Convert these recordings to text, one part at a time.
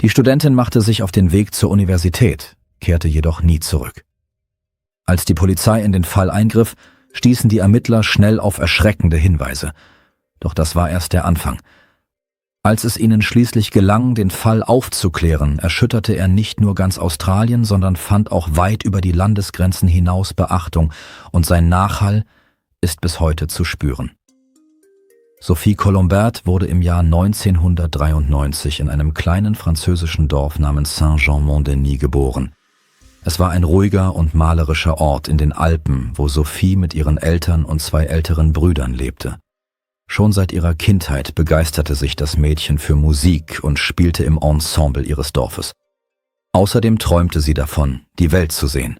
Die Studentin machte sich auf den Weg zur Universität, kehrte jedoch nie zurück. Als die Polizei in den Fall eingriff, stießen die Ermittler schnell auf erschreckende Hinweise. Doch das war erst der Anfang. Als es ihnen schließlich gelang, den Fall aufzuklären, erschütterte er nicht nur ganz Australien, sondern fand auch weit über die Landesgrenzen hinaus Beachtung, und sein Nachhall ist bis heute zu spüren. Sophie Colombert wurde im Jahr 1993 in einem kleinen französischen Dorf namens Saint-Jean-Mont-Denis geboren. Es war ein ruhiger und malerischer Ort in den Alpen, wo Sophie mit ihren Eltern und 2 älteren Brüdern lebte. Schon seit ihrer Kindheit begeisterte sich das Mädchen für Musik und spielte im Ensemble ihres Dorfes. Außerdem träumte sie davon, die Welt zu sehen.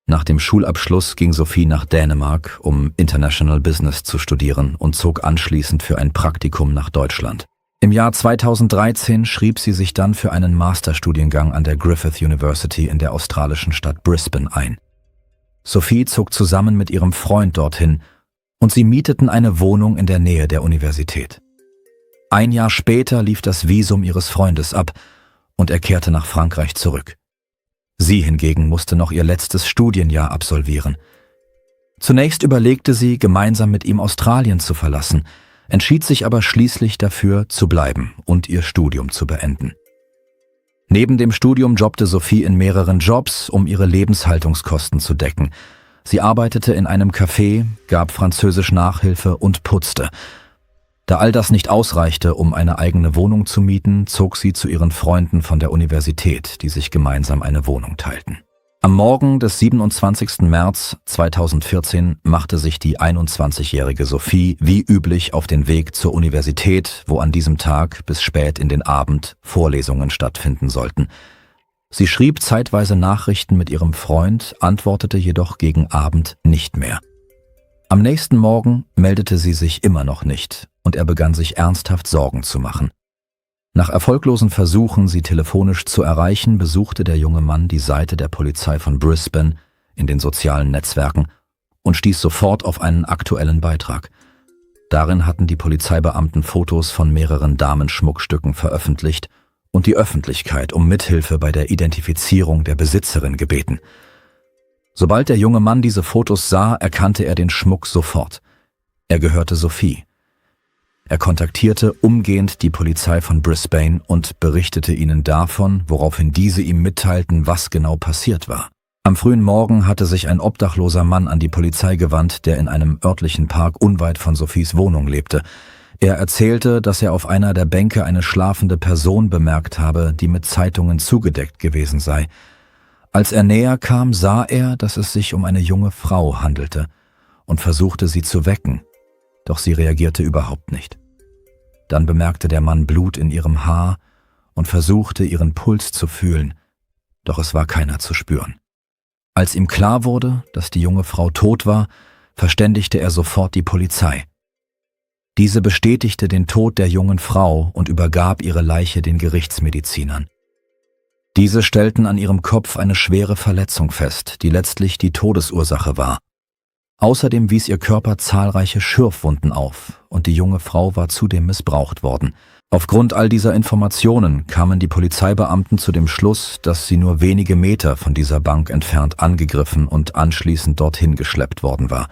Nach dem Schulabschluss ging Sophie nach Dänemark, um International Business zu studieren, und zog anschließend für ein Praktikum nach Deutschland. Im Jahr 2013 schrieb sie sich dann für einen Masterstudiengang an der Griffith University in der australischen Stadt Brisbane ein. Sophie zog zusammen mit ihrem Freund dorthin und sie mieteten eine Wohnung in der Nähe der Universität. Ein Jahr später lief das Visum ihres Freundes ab und er kehrte nach Frankreich zurück. Sie hingegen musste noch ihr letztes Studienjahr absolvieren. Zunächst überlegte sie, gemeinsam mit ihm Australien zu verlassen, entschied sich aber schließlich dafür, zu bleiben und ihr Studium zu beenden. Neben dem Studium jobbte Sophie in mehreren Jobs, um ihre Lebenshaltungskosten zu decken. Sie arbeitete in einem Café, gab Französisch Nachhilfe und putzte. Da all das nicht ausreichte, um eine eigene Wohnung zu mieten, zog sie zu ihren Freunden von der Universität, die sich gemeinsam eine Wohnung teilten. Am Morgen des 27. März 2014 machte sich die 21-jährige Sophie wie üblich auf den Weg zur Universität, wo an diesem Tag bis spät in den Abend Vorlesungen stattfinden sollten. Sie schrieb zeitweise Nachrichten mit ihrem Freund, antwortete jedoch gegen Abend nicht mehr. Am nächsten Morgen meldete sie sich immer noch nicht und er begann sich ernsthaft Sorgen zu machen. Nach erfolglosen Versuchen, sie telefonisch zu erreichen, besuchte der junge Mann die Seite der Polizei von Brisbane in den sozialen Netzwerken und stieß sofort auf einen aktuellen Beitrag. Darin hatten die Polizeibeamten Fotos von mehreren Damenschmuckstücken veröffentlicht und die Öffentlichkeit um Mithilfe bei der Identifizierung der Besitzerin gebeten. Sobald der junge Mann diese Fotos sah, erkannte er den Schmuck sofort. Er gehörte Sophie. Er kontaktierte umgehend die Polizei von Brisbane und berichtete ihnen davon, woraufhin diese ihm mitteilten, was genau passiert war. Am frühen Morgen hatte sich ein obdachloser Mann an die Polizei gewandt, der in einem örtlichen Park unweit von Sophies Wohnung lebte. Er erzählte, dass er auf einer der Bänke eine schlafende Person bemerkt habe, die mit Zeitungen zugedeckt gewesen sei. Als er näher kam, sah er, dass es sich um eine junge Frau handelte und versuchte sie zu wecken, doch sie reagierte überhaupt nicht. Dann bemerkte der Mann Blut in ihrem Haar und versuchte, ihren Puls zu fühlen, doch es war keiner zu spüren. Als ihm klar wurde, dass die junge Frau tot war, verständigte er sofort die Polizei. Diese bestätigte den Tod der jungen Frau und übergab ihre Leiche den Gerichtsmedizinern. Diese stellten an ihrem Kopf eine schwere Verletzung fest, die letztlich die Todesursache war. Außerdem wies ihr Körper zahlreiche Schürfwunden auf und die junge Frau war zudem missbraucht worden. Aufgrund all dieser Informationen kamen die Polizeibeamten zu dem Schluss, dass sie nur wenige Meter von dieser Bank entfernt angegriffen und anschließend dorthin geschleppt worden war.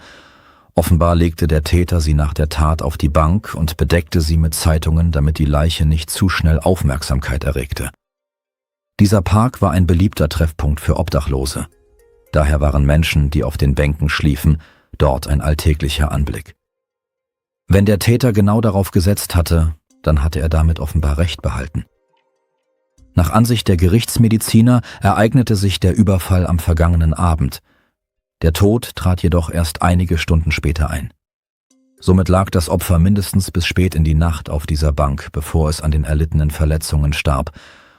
Offenbar legte der Täter sie nach der Tat auf die Bank und bedeckte sie mit Zeitungen, damit die Leiche nicht zu schnell Aufmerksamkeit erregte. Dieser Park war ein beliebter Treffpunkt für Obdachlose. Daher waren Menschen, die auf den Bänken schliefen, dort ein alltäglicher Anblick. Wenn der Täter genau darauf gesetzt hatte, dann hatte er damit offenbar Recht behalten. Nach Ansicht der Gerichtsmediziner ereignete sich der Überfall am vergangenen Abend. Der Tod trat jedoch erst einige Stunden später ein. Somit lag das Opfer mindestens bis spät in die Nacht auf dieser Bank, bevor es an den erlittenen Verletzungen starb.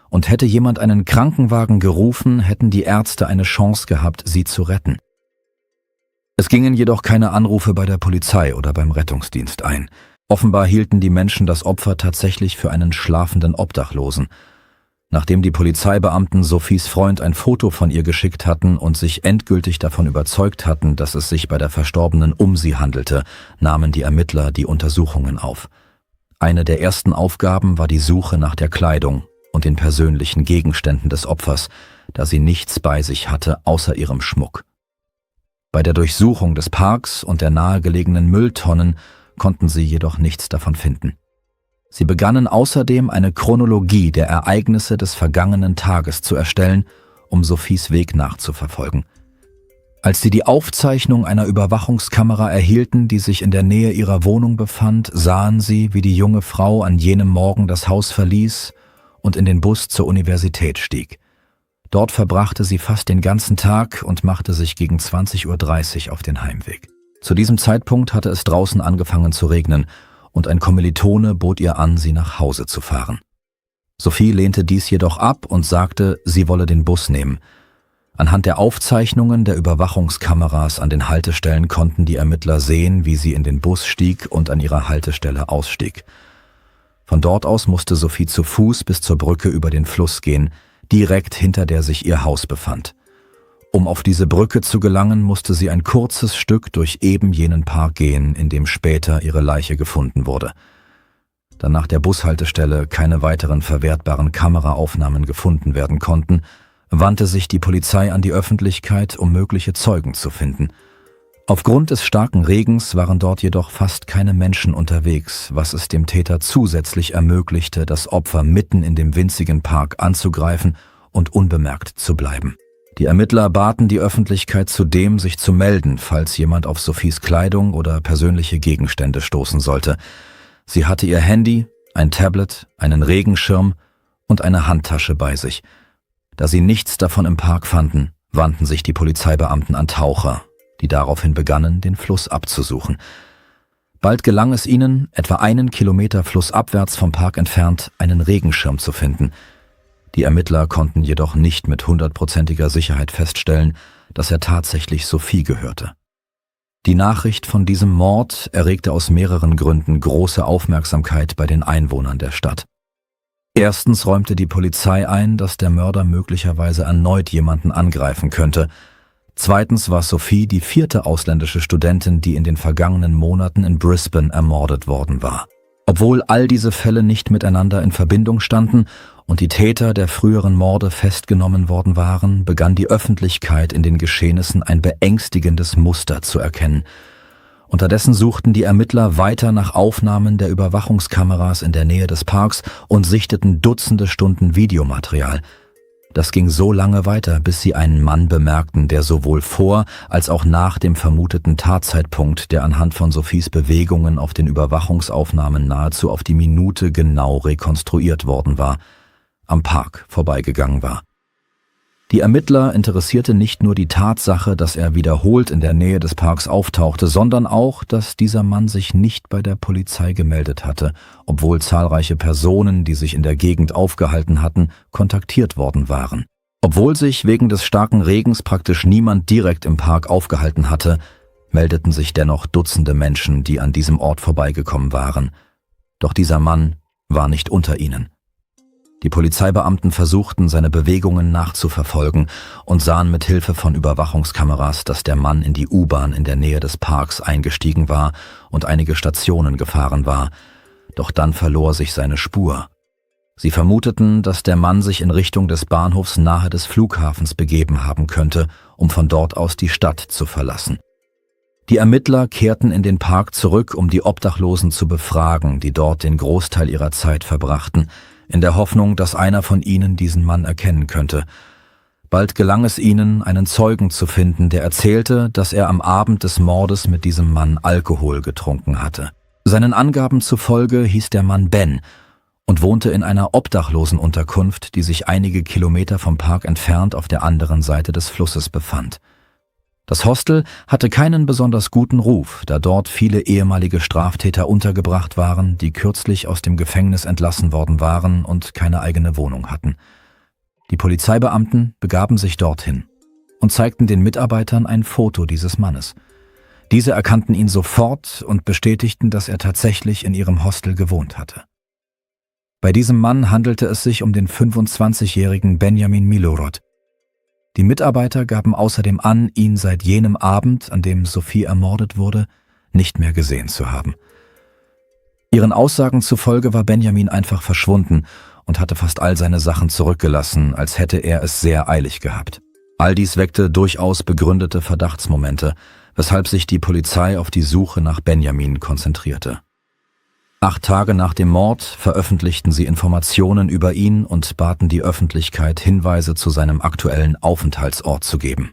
Und hätte jemand einen Krankenwagen gerufen, hätten die Ärzte eine Chance gehabt, sie zu retten. Es gingen jedoch keine Anrufe bei der Polizei oder beim Rettungsdienst ein. Offenbar hielten die Menschen das Opfer tatsächlich für einen schlafenden Obdachlosen. Nachdem die Polizeibeamten Sophies Freund ein Foto von ihr geschickt hatten und sich endgültig davon überzeugt hatten, dass es sich bei der Verstorbenen um sie handelte, nahmen die Ermittler die Untersuchungen auf. Eine der ersten Aufgaben war die Suche nach der Kleidung, und den persönlichen Gegenständen des Opfers, da sie nichts bei sich hatte außer ihrem Schmuck. Bei der Durchsuchung des Parks und der nahegelegenen Mülltonnen konnten sie jedoch nichts davon finden. Sie begannen außerdem eine Chronologie der Ereignisse des vergangenen Tages zu erstellen, um Sophies Weg nachzuverfolgen. Als sie die Aufzeichnung einer Überwachungskamera erhielten, die sich in der Nähe ihrer Wohnung befand, sahen sie, wie die junge Frau an jenem Morgen das Haus verließ und in den Bus zur Universität stieg. Dort verbrachte sie fast den ganzen Tag und machte sich gegen 20:30 Uhr auf den Heimweg. Zu diesem Zeitpunkt hatte es draußen angefangen zu regnen und ein Kommilitone bot ihr an, sie nach Hause zu fahren. Sophie lehnte dies jedoch ab und sagte, sie wolle den Bus nehmen. Anhand der Aufzeichnungen der Überwachungskameras an den Haltestellen konnten die Ermittler sehen, wie sie in den Bus stieg und an ihrer Haltestelle ausstieg. Von dort aus musste Sophie zu Fuß bis zur Brücke über den Fluss gehen, direkt hinter der sich ihr Haus befand. Um auf diese Brücke zu gelangen, musste sie ein kurzes Stück durch eben jenen Park gehen, in dem später ihre Leiche gefunden wurde. Da nach der Bushaltestelle keine weiteren verwertbaren Kameraaufnahmen gefunden werden konnten, wandte sich die Polizei an die Öffentlichkeit, um mögliche Zeugen zu finden. Aufgrund des starken Regens waren dort jedoch fast keine Menschen unterwegs, was es dem Täter zusätzlich ermöglichte, das Opfer mitten in dem winzigen Park anzugreifen und unbemerkt zu bleiben. Die Ermittler baten die Öffentlichkeit zudem, sich zu melden, falls jemand auf Sophies Kleidung oder persönliche Gegenstände stoßen sollte. Sie hatte ihr Handy, ein Tablet, einen Regenschirm und eine Handtasche bei sich. Da sie nichts davon im Park fanden, wandten sich die Polizeibeamten an Taucher, die daraufhin begannen, den Fluss abzusuchen. Bald gelang es ihnen, etwa 1 Kilometer flussabwärts vom Park entfernt, einen Regenschirm zu finden. Die Ermittler konnten jedoch nicht mit 100%iger Sicherheit feststellen, dass er tatsächlich Sophie gehörte. Die Nachricht von diesem Mord erregte aus mehreren Gründen große Aufmerksamkeit bei den Einwohnern der Stadt. Erstens räumte die Polizei ein, dass der Mörder möglicherweise erneut jemanden angreifen könnte. Zweitens war Sophie die 4. ausländische Studentin, die in den vergangenen Monaten in Brisbane ermordet worden war. Obwohl all diese Fälle nicht miteinander in Verbindung standen und die Täter der früheren Morde festgenommen worden waren, begann die Öffentlichkeit in den Geschehnissen ein beängstigendes Muster zu erkennen. Unterdessen suchten die Ermittler weiter nach Aufnahmen der Überwachungskameras in der Nähe des Parks und sichteten Dutzende Stunden Videomaterial. Das ging so lange weiter, bis sie einen Mann bemerkten, der sowohl vor als auch nach dem vermuteten Tatzeitpunkt, der anhand von Sophies Bewegungen auf den Überwachungsaufnahmen nahezu auf die Minute genau rekonstruiert worden war, am Park vorbeigegangen war. Die Ermittler interessierte nicht nur die Tatsache, dass er wiederholt in der Nähe des Parks auftauchte, sondern auch, dass dieser Mann sich nicht bei der Polizei gemeldet hatte, obwohl zahlreiche Personen, die sich in der Gegend aufgehalten hatten, kontaktiert worden waren. Obwohl sich wegen des starken Regens praktisch niemand direkt im Park aufgehalten hatte, meldeten sich dennoch Dutzende Menschen, die an diesem Ort vorbeigekommen waren. Doch dieser Mann war nicht unter ihnen. Die Polizeibeamten versuchten, seine Bewegungen nachzuverfolgen und sahen mit Hilfe von Überwachungskameras, dass der Mann in die U-Bahn in der Nähe des Parks eingestiegen war und einige Stationen gefahren war. Doch dann verlor sich seine Spur. Sie vermuteten, dass der Mann sich in Richtung des Bahnhofs nahe des Flughafens begeben haben könnte, um von dort aus die Stadt zu verlassen. Die Ermittler kehrten in den Park zurück, um die Obdachlosen zu befragen, die dort den Großteil ihrer Zeit verbrachten, in der Hoffnung, dass einer von ihnen diesen Mann erkennen könnte. Bald gelang es ihnen, einen Zeugen zu finden, der erzählte, dass er am Abend des Mordes mit diesem Mann Alkohol getrunken hatte. Seinen Angaben zufolge hieß der Mann Ben und wohnte in einer Obdachlosenunterkunft, die sich einige Kilometer vom Park entfernt auf der anderen Seite des Flusses befand. Das Hostel hatte keinen besonders guten Ruf, da dort viele ehemalige Straftäter untergebracht waren, die kürzlich aus dem Gefängnis entlassen worden waren und keine eigene Wohnung hatten. Die Polizeibeamten begaben sich dorthin und zeigten den Mitarbeitern ein Foto dieses Mannes. Diese erkannten ihn sofort und bestätigten, dass er tatsächlich in ihrem Hostel gewohnt hatte. Bei diesem Mann handelte es sich um den 25-jährigen Benjamin Milorad. Die Mitarbeiter gaben außerdem an, ihn seit jenem Abend, an dem Sophie ermordet wurde, nicht mehr gesehen zu haben. Ihren Aussagen zufolge war Benjamin einfach verschwunden und hatte fast all seine Sachen zurückgelassen, als hätte er es sehr eilig gehabt. All dies weckte durchaus begründete Verdachtsmomente, weshalb sich die Polizei auf die Suche nach Benjamin konzentrierte. 8 Tage nach dem Mord veröffentlichten sie Informationen über ihn und baten die Öffentlichkeit, Hinweise zu seinem aktuellen Aufenthaltsort zu geben.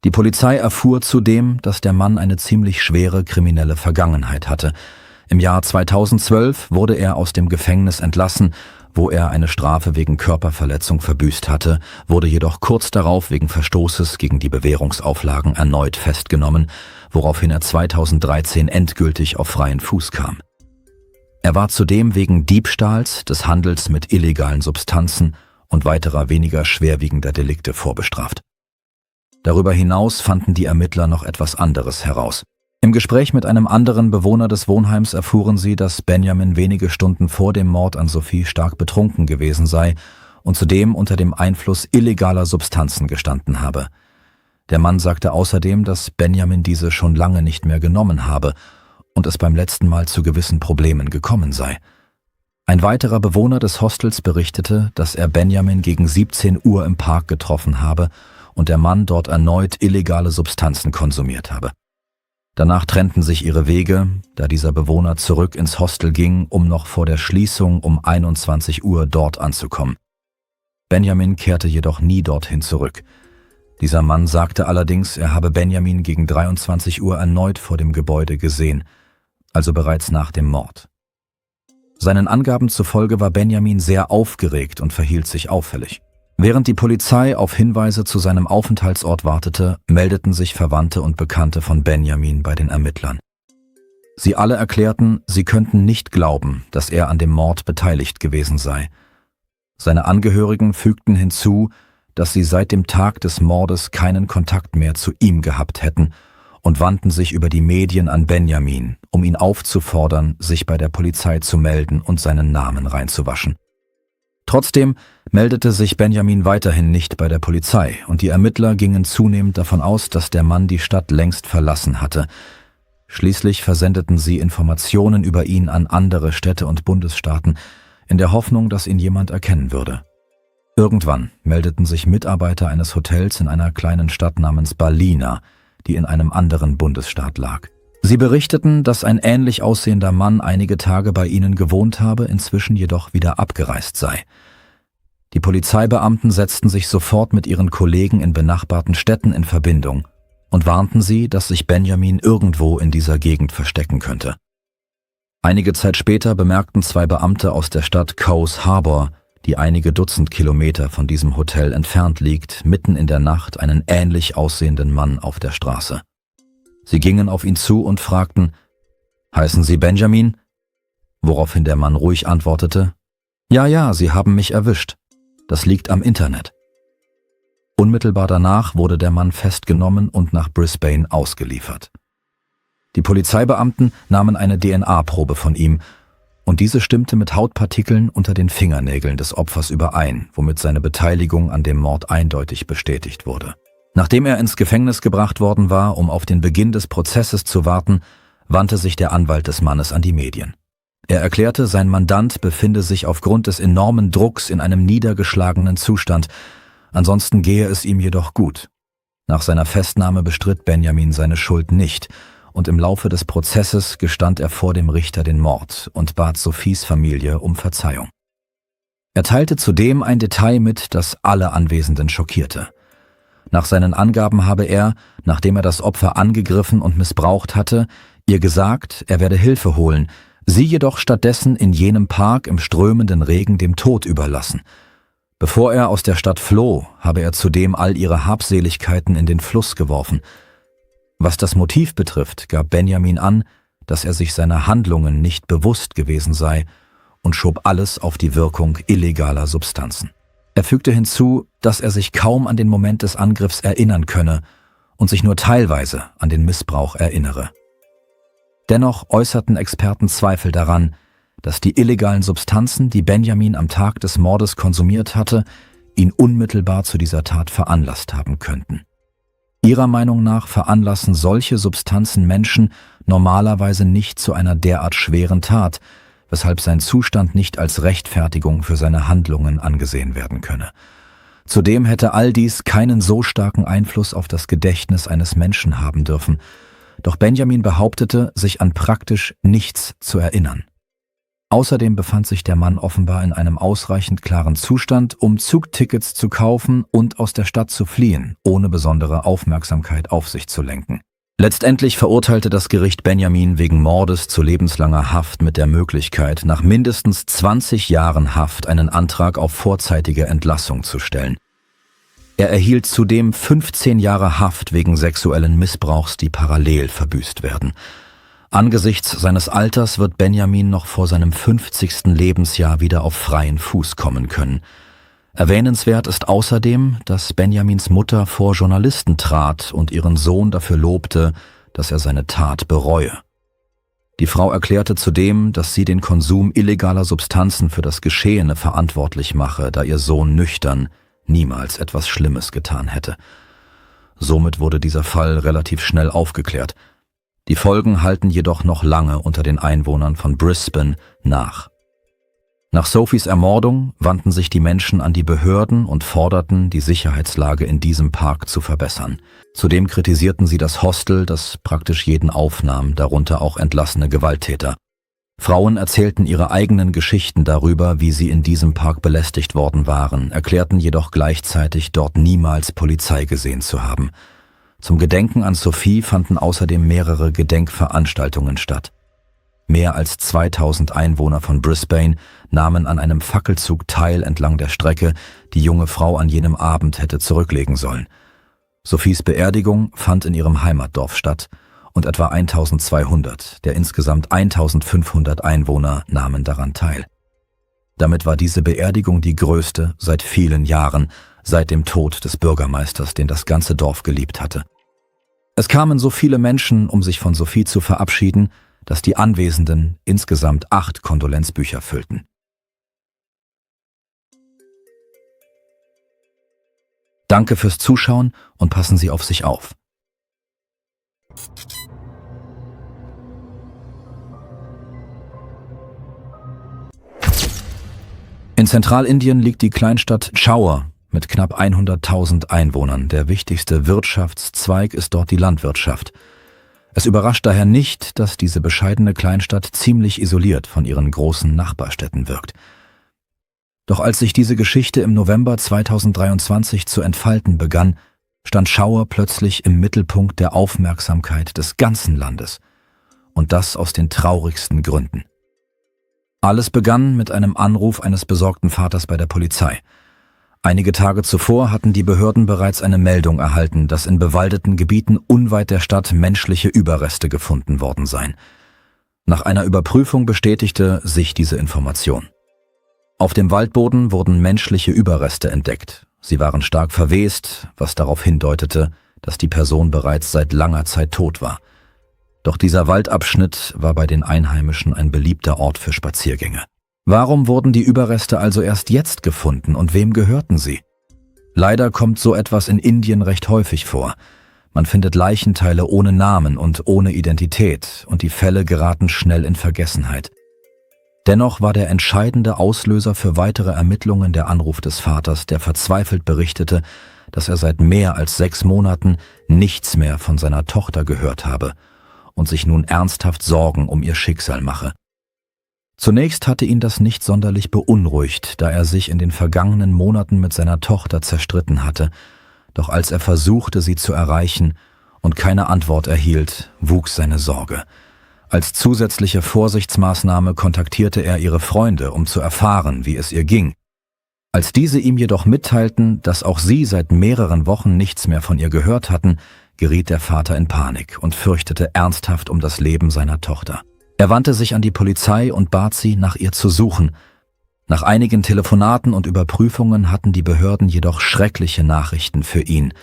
Die Polizei erfuhr zudem, dass der Mann eine ziemlich schwere kriminelle Vergangenheit hatte. Im Jahr 2012 wurde er aus dem Gefängnis entlassen, wo er eine Strafe wegen Körperverletzung verbüßt hatte, wurde jedoch kurz darauf wegen Verstoßes gegen die Bewährungsauflagen erneut festgenommen, woraufhin er 2013 endgültig auf freien Fuß kam. Er war zudem wegen Diebstahls, des Handels mit illegalen Substanzen und weiterer weniger schwerwiegender Delikte vorbestraft. Darüber hinaus fanden die Ermittler noch etwas anderes heraus. Im Gespräch mit einem anderen Bewohner des Wohnheims erfuhren sie, dass Benjamin wenige Stunden vor dem Mord an Sophie stark betrunken gewesen sei und zudem unter dem Einfluss illegaler Substanzen gestanden habe. Der Mann sagte außerdem, dass Benjamin diese schon lange nicht mehr genommen habe und es beim letzten Mal zu gewissen Problemen gekommen sei. Ein weiterer Bewohner des Hostels berichtete, dass er Benjamin gegen 17 Uhr im Park getroffen habe und der Mann dort erneut illegale Substanzen konsumiert habe. Danach trennten sich ihre Wege, da dieser Bewohner zurück ins Hostel ging, um noch vor der Schließung um 21 Uhr dort anzukommen. Benjamin kehrte jedoch nie dorthin zurück. Dieser Mann sagte allerdings, er habe Benjamin gegen 23 Uhr erneut vor dem Gebäude gesehen, also bereits nach dem Mord. Seinen Angaben zufolge war Benjamin sehr aufgeregt und verhielt sich auffällig. Während die Polizei auf Hinweise zu seinem Aufenthaltsort wartete, meldeten sich Verwandte und Bekannte von Benjamin bei den Ermittlern. Sie alle erklärten, sie könnten nicht glauben, dass er an dem Mord beteiligt gewesen sei. Seine Angehörigen fügten hinzu, dass sie seit dem Tag des Mordes keinen Kontakt mehr zu ihm gehabt hätten und wandten sich über die Medien an Benjamin, um ihn aufzufordern, sich bei der Polizei zu melden und seinen Namen reinzuwaschen. Trotzdem meldete sich Benjamin weiterhin nicht bei der Polizei und die Ermittler gingen zunehmend davon aus, dass der Mann die Stadt längst verlassen hatte. Schließlich versendeten sie Informationen über ihn an andere Städte und Bundesstaaten, in der Hoffnung, dass ihn jemand erkennen würde. Irgendwann meldeten sich Mitarbeiter eines Hotels in einer kleinen Stadt namens Ballina, die in einem anderen Bundesstaat lag. Sie berichteten, dass ein ähnlich aussehender Mann einige Tage bei ihnen gewohnt habe, inzwischen jedoch wieder abgereist sei. Die Polizeibeamten setzten sich sofort mit ihren Kollegen in benachbarten Städten in Verbindung und warnten sie, dass sich Benjamin irgendwo in dieser Gegend verstecken könnte. Einige Zeit später bemerkten 2 Beamte aus der Stadt Coos Harbor, die einige Dutzend Kilometer von diesem Hotel entfernt liegt, mitten in der Nacht einen ähnlich aussehenden Mann auf der Straße. Sie gingen auf ihn zu und fragten, »Heißen Sie Benjamin?« Woraufhin der Mann ruhig antwortete, »Ja, Sie haben mich erwischt. Das liegt am Internet.« Unmittelbar danach wurde der Mann festgenommen und nach Brisbane ausgeliefert. Die Polizeibeamten nahmen eine DNA-Probe von ihm und diese stimmte mit Hautpartikeln unter den Fingernägeln des Opfers überein, womit seine Beteiligung an dem Mord eindeutig bestätigt wurde. Nachdem er ins Gefängnis gebracht worden war, um auf den Beginn des Prozesses zu warten, wandte sich der Anwalt des Mannes an die Medien. Er erklärte, sein Mandant befinde sich aufgrund des enormen Drucks in einem niedergeschlagenen Zustand, ansonsten gehe es ihm jedoch gut. Nach seiner Festnahme bestritt Benjamin seine Schuld nicht und im Laufe des Prozesses gestand er vor dem Richter den Mord und bat Sophies Familie um Verzeihung. Er teilte zudem ein Detail mit, das alle Anwesenden schockierte. Nach seinen Angaben habe er, nachdem er das Opfer angegriffen und missbraucht hatte, ihr gesagt, er werde Hilfe holen, sie jedoch stattdessen in jenem Park im strömenden Regen dem Tod überlassen. Bevor er aus der Stadt floh, habe er zudem all ihre Habseligkeiten in den Fluss geworfen. Was das Motiv betrifft, gab Benjamin an, dass er sich seiner Handlungen nicht bewusst gewesen sei und schob alles auf die Wirkung illegaler Substanzen. Er fügte hinzu, dass er sich kaum an den Moment des Angriffs erinnern könne und sich nur teilweise an den Missbrauch erinnere. Dennoch äußerten Experten Zweifel daran, dass die illegalen Substanzen, die Benjamin am Tag des Mordes konsumiert hatte, ihn unmittelbar zu dieser Tat veranlasst haben könnten. Ihrer Meinung nach veranlassen solche Substanzen Menschen normalerweise nicht zu einer derart schweren Tat, weshalb sein Zustand nicht als Rechtfertigung für seine Handlungen angesehen werden könne. Zudem hätte all dies keinen so starken Einfluss auf das Gedächtnis eines Menschen haben dürfen, doch Benjamin behauptete, sich an praktisch nichts zu erinnern. Außerdem befand sich der Mann offenbar in einem ausreichend klaren Zustand, um Zugtickets zu kaufen und aus der Stadt zu fliehen, ohne besondere Aufmerksamkeit auf sich zu lenken. Letztendlich verurteilte das Gericht Benjamin wegen Mordes zu lebenslanger Haft mit der Möglichkeit, nach mindestens 20 Jahren Haft einen Antrag auf vorzeitige Entlassung zu stellen. Er erhielt zudem 15 Jahre Haft wegen sexuellen Missbrauchs, die parallel verbüßt werden. Angesichts seines Alters wird Benjamin noch vor seinem 50. Lebensjahr wieder auf freien Fuß kommen können. Erwähnenswert ist außerdem, dass Benjamins Mutter vor Journalisten trat und ihren Sohn dafür lobte, dass er seine Tat bereue. Die Frau erklärte zudem, dass sie den Konsum illegaler Substanzen für das Geschehene verantwortlich mache, da ihr Sohn nüchtern niemals etwas Schlimmes getan hätte. Somit wurde dieser Fall relativ schnell aufgeklärt. Die Folgen halten jedoch noch lange unter den Einwohnern von Brisbane nach. Nach Sophies Ermordung wandten sich die Menschen an die Behörden und forderten, die Sicherheitslage in diesem Park zu verbessern. Zudem kritisierten sie das Hostel, das praktisch jeden aufnahm, darunter auch entlassene Gewalttäter. Frauen erzählten ihre eigenen Geschichten darüber, wie sie in diesem Park belästigt worden waren, erklärten jedoch gleichzeitig, dort niemals Polizei gesehen zu haben. Zum Gedenken an Sophie fanden außerdem mehrere Gedenkveranstaltungen statt. Mehr als 2000 Einwohner von Brisbane nahmen an einem Fackelzug teil entlang der Strecke, die junge Frau an jenem Abend hätte zurücklegen sollen. Sophies Beerdigung fand in ihrem Heimatdorf statt und etwa 1200 der insgesamt 1500 Einwohner nahmen daran teil. Damit war diese Beerdigung die größte seit vielen Jahren, seit dem Tod des Bürgermeisters, den das ganze Dorf geliebt hatte. Es kamen so viele Menschen, um sich von Sophie zu verabschieden, dass die Anwesenden insgesamt 8 Kondolenzbücher füllten. Danke fürs Zuschauen und passen Sie auf sich auf. In Zentralindien liegt die Kleinstadt Chhaur mit knapp 100.000 Einwohnern. Der wichtigste Wirtschaftszweig ist dort die Landwirtschaft. Es überrascht daher nicht, dass diese bescheidene Kleinstadt ziemlich isoliert von ihren großen Nachbarstädten wirkt. Doch als sich diese Geschichte im November 2023 zu entfalten begann, stand Chhaur plötzlich im Mittelpunkt der Aufmerksamkeit des ganzen Landes. Und das aus den traurigsten Gründen. Alles begann mit einem Anruf eines besorgten Vaters bei der Polizei. Einige Tage zuvor hatten die Behörden bereits eine Meldung erhalten, dass in bewaldeten Gebieten unweit der Stadt menschliche Überreste gefunden worden seien. Nach einer Überprüfung bestätigte sich diese Information. Auf dem Waldboden wurden menschliche Überreste entdeckt. Sie waren stark verwest, was darauf hindeutete, dass die Person bereits seit langer Zeit tot war. Doch dieser Waldabschnitt war bei den Einheimischen ein beliebter Ort für Spaziergänge. Warum wurden die Überreste also erst jetzt gefunden und wem gehörten sie? Leider kommt so etwas in Indien recht häufig vor. Man findet Leichenteile ohne Namen und ohne Identität und die Fälle geraten schnell in Vergessenheit. Dennoch war der entscheidende Auslöser für weitere Ermittlungen der Anruf des Vaters, der verzweifelt berichtete, dass er seit mehr als 6 Monaten nichts mehr von seiner Tochter gehört habe und sich nun ernsthaft Sorgen um ihr Schicksal mache. Zunächst hatte ihn das nicht sonderlich beunruhigt, da er sich in den vergangenen Monaten mit seiner Tochter zerstritten hatte, doch als er versuchte, sie zu erreichen und keine Antwort erhielt, wuchs seine Sorge. Als zusätzliche Vorsichtsmaßnahme kontaktierte er ihre Freunde, um zu erfahren, wie es ihr ging. Als diese ihm jedoch mitteilten, dass auch sie seit mehreren Wochen nichts mehr von ihr gehört hatten, geriet der Vater in Panik und fürchtete ernsthaft um das Leben seiner Tochter. Er wandte sich an die Polizei und bat sie, nach ihr zu suchen. Nach einigen Telefonaten und Überprüfungen hatten die Behörden jedoch schreckliche Nachrichten für ihn.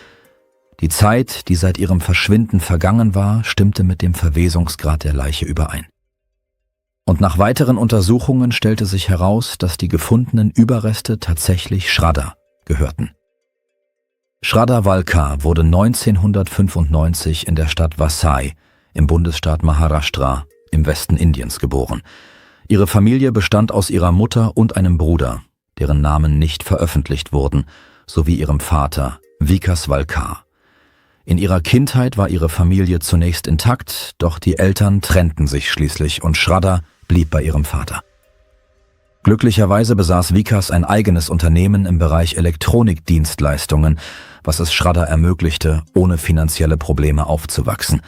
Die Zeit, die seit ihrem Verschwinden vergangen war, stimmte mit dem Verwesungsgrad der Leiche überein. Und nach weiteren Untersuchungen stellte sich heraus, dass die gefundenen Überreste tatsächlich Shraddha gehörten. Shraddha Walkar wurde 1995 in der Stadt Vasai im Bundesstaat Maharashtra im Westen Indiens geboren. Ihre Familie bestand aus ihrer Mutter und einem Bruder, deren Namen nicht veröffentlicht wurden, sowie ihrem Vater, Vikas Valkar. In ihrer Kindheit war ihre Familie zunächst intakt, doch die Eltern trennten sich schließlich und Shraddha blieb bei ihrem Vater. Glücklicherweise besaß Vikas ein eigenes Unternehmen im Bereich Elektronikdienstleistungen, was es Shraddha ermöglichte, ohne finanzielle Probleme aufzuwachsen.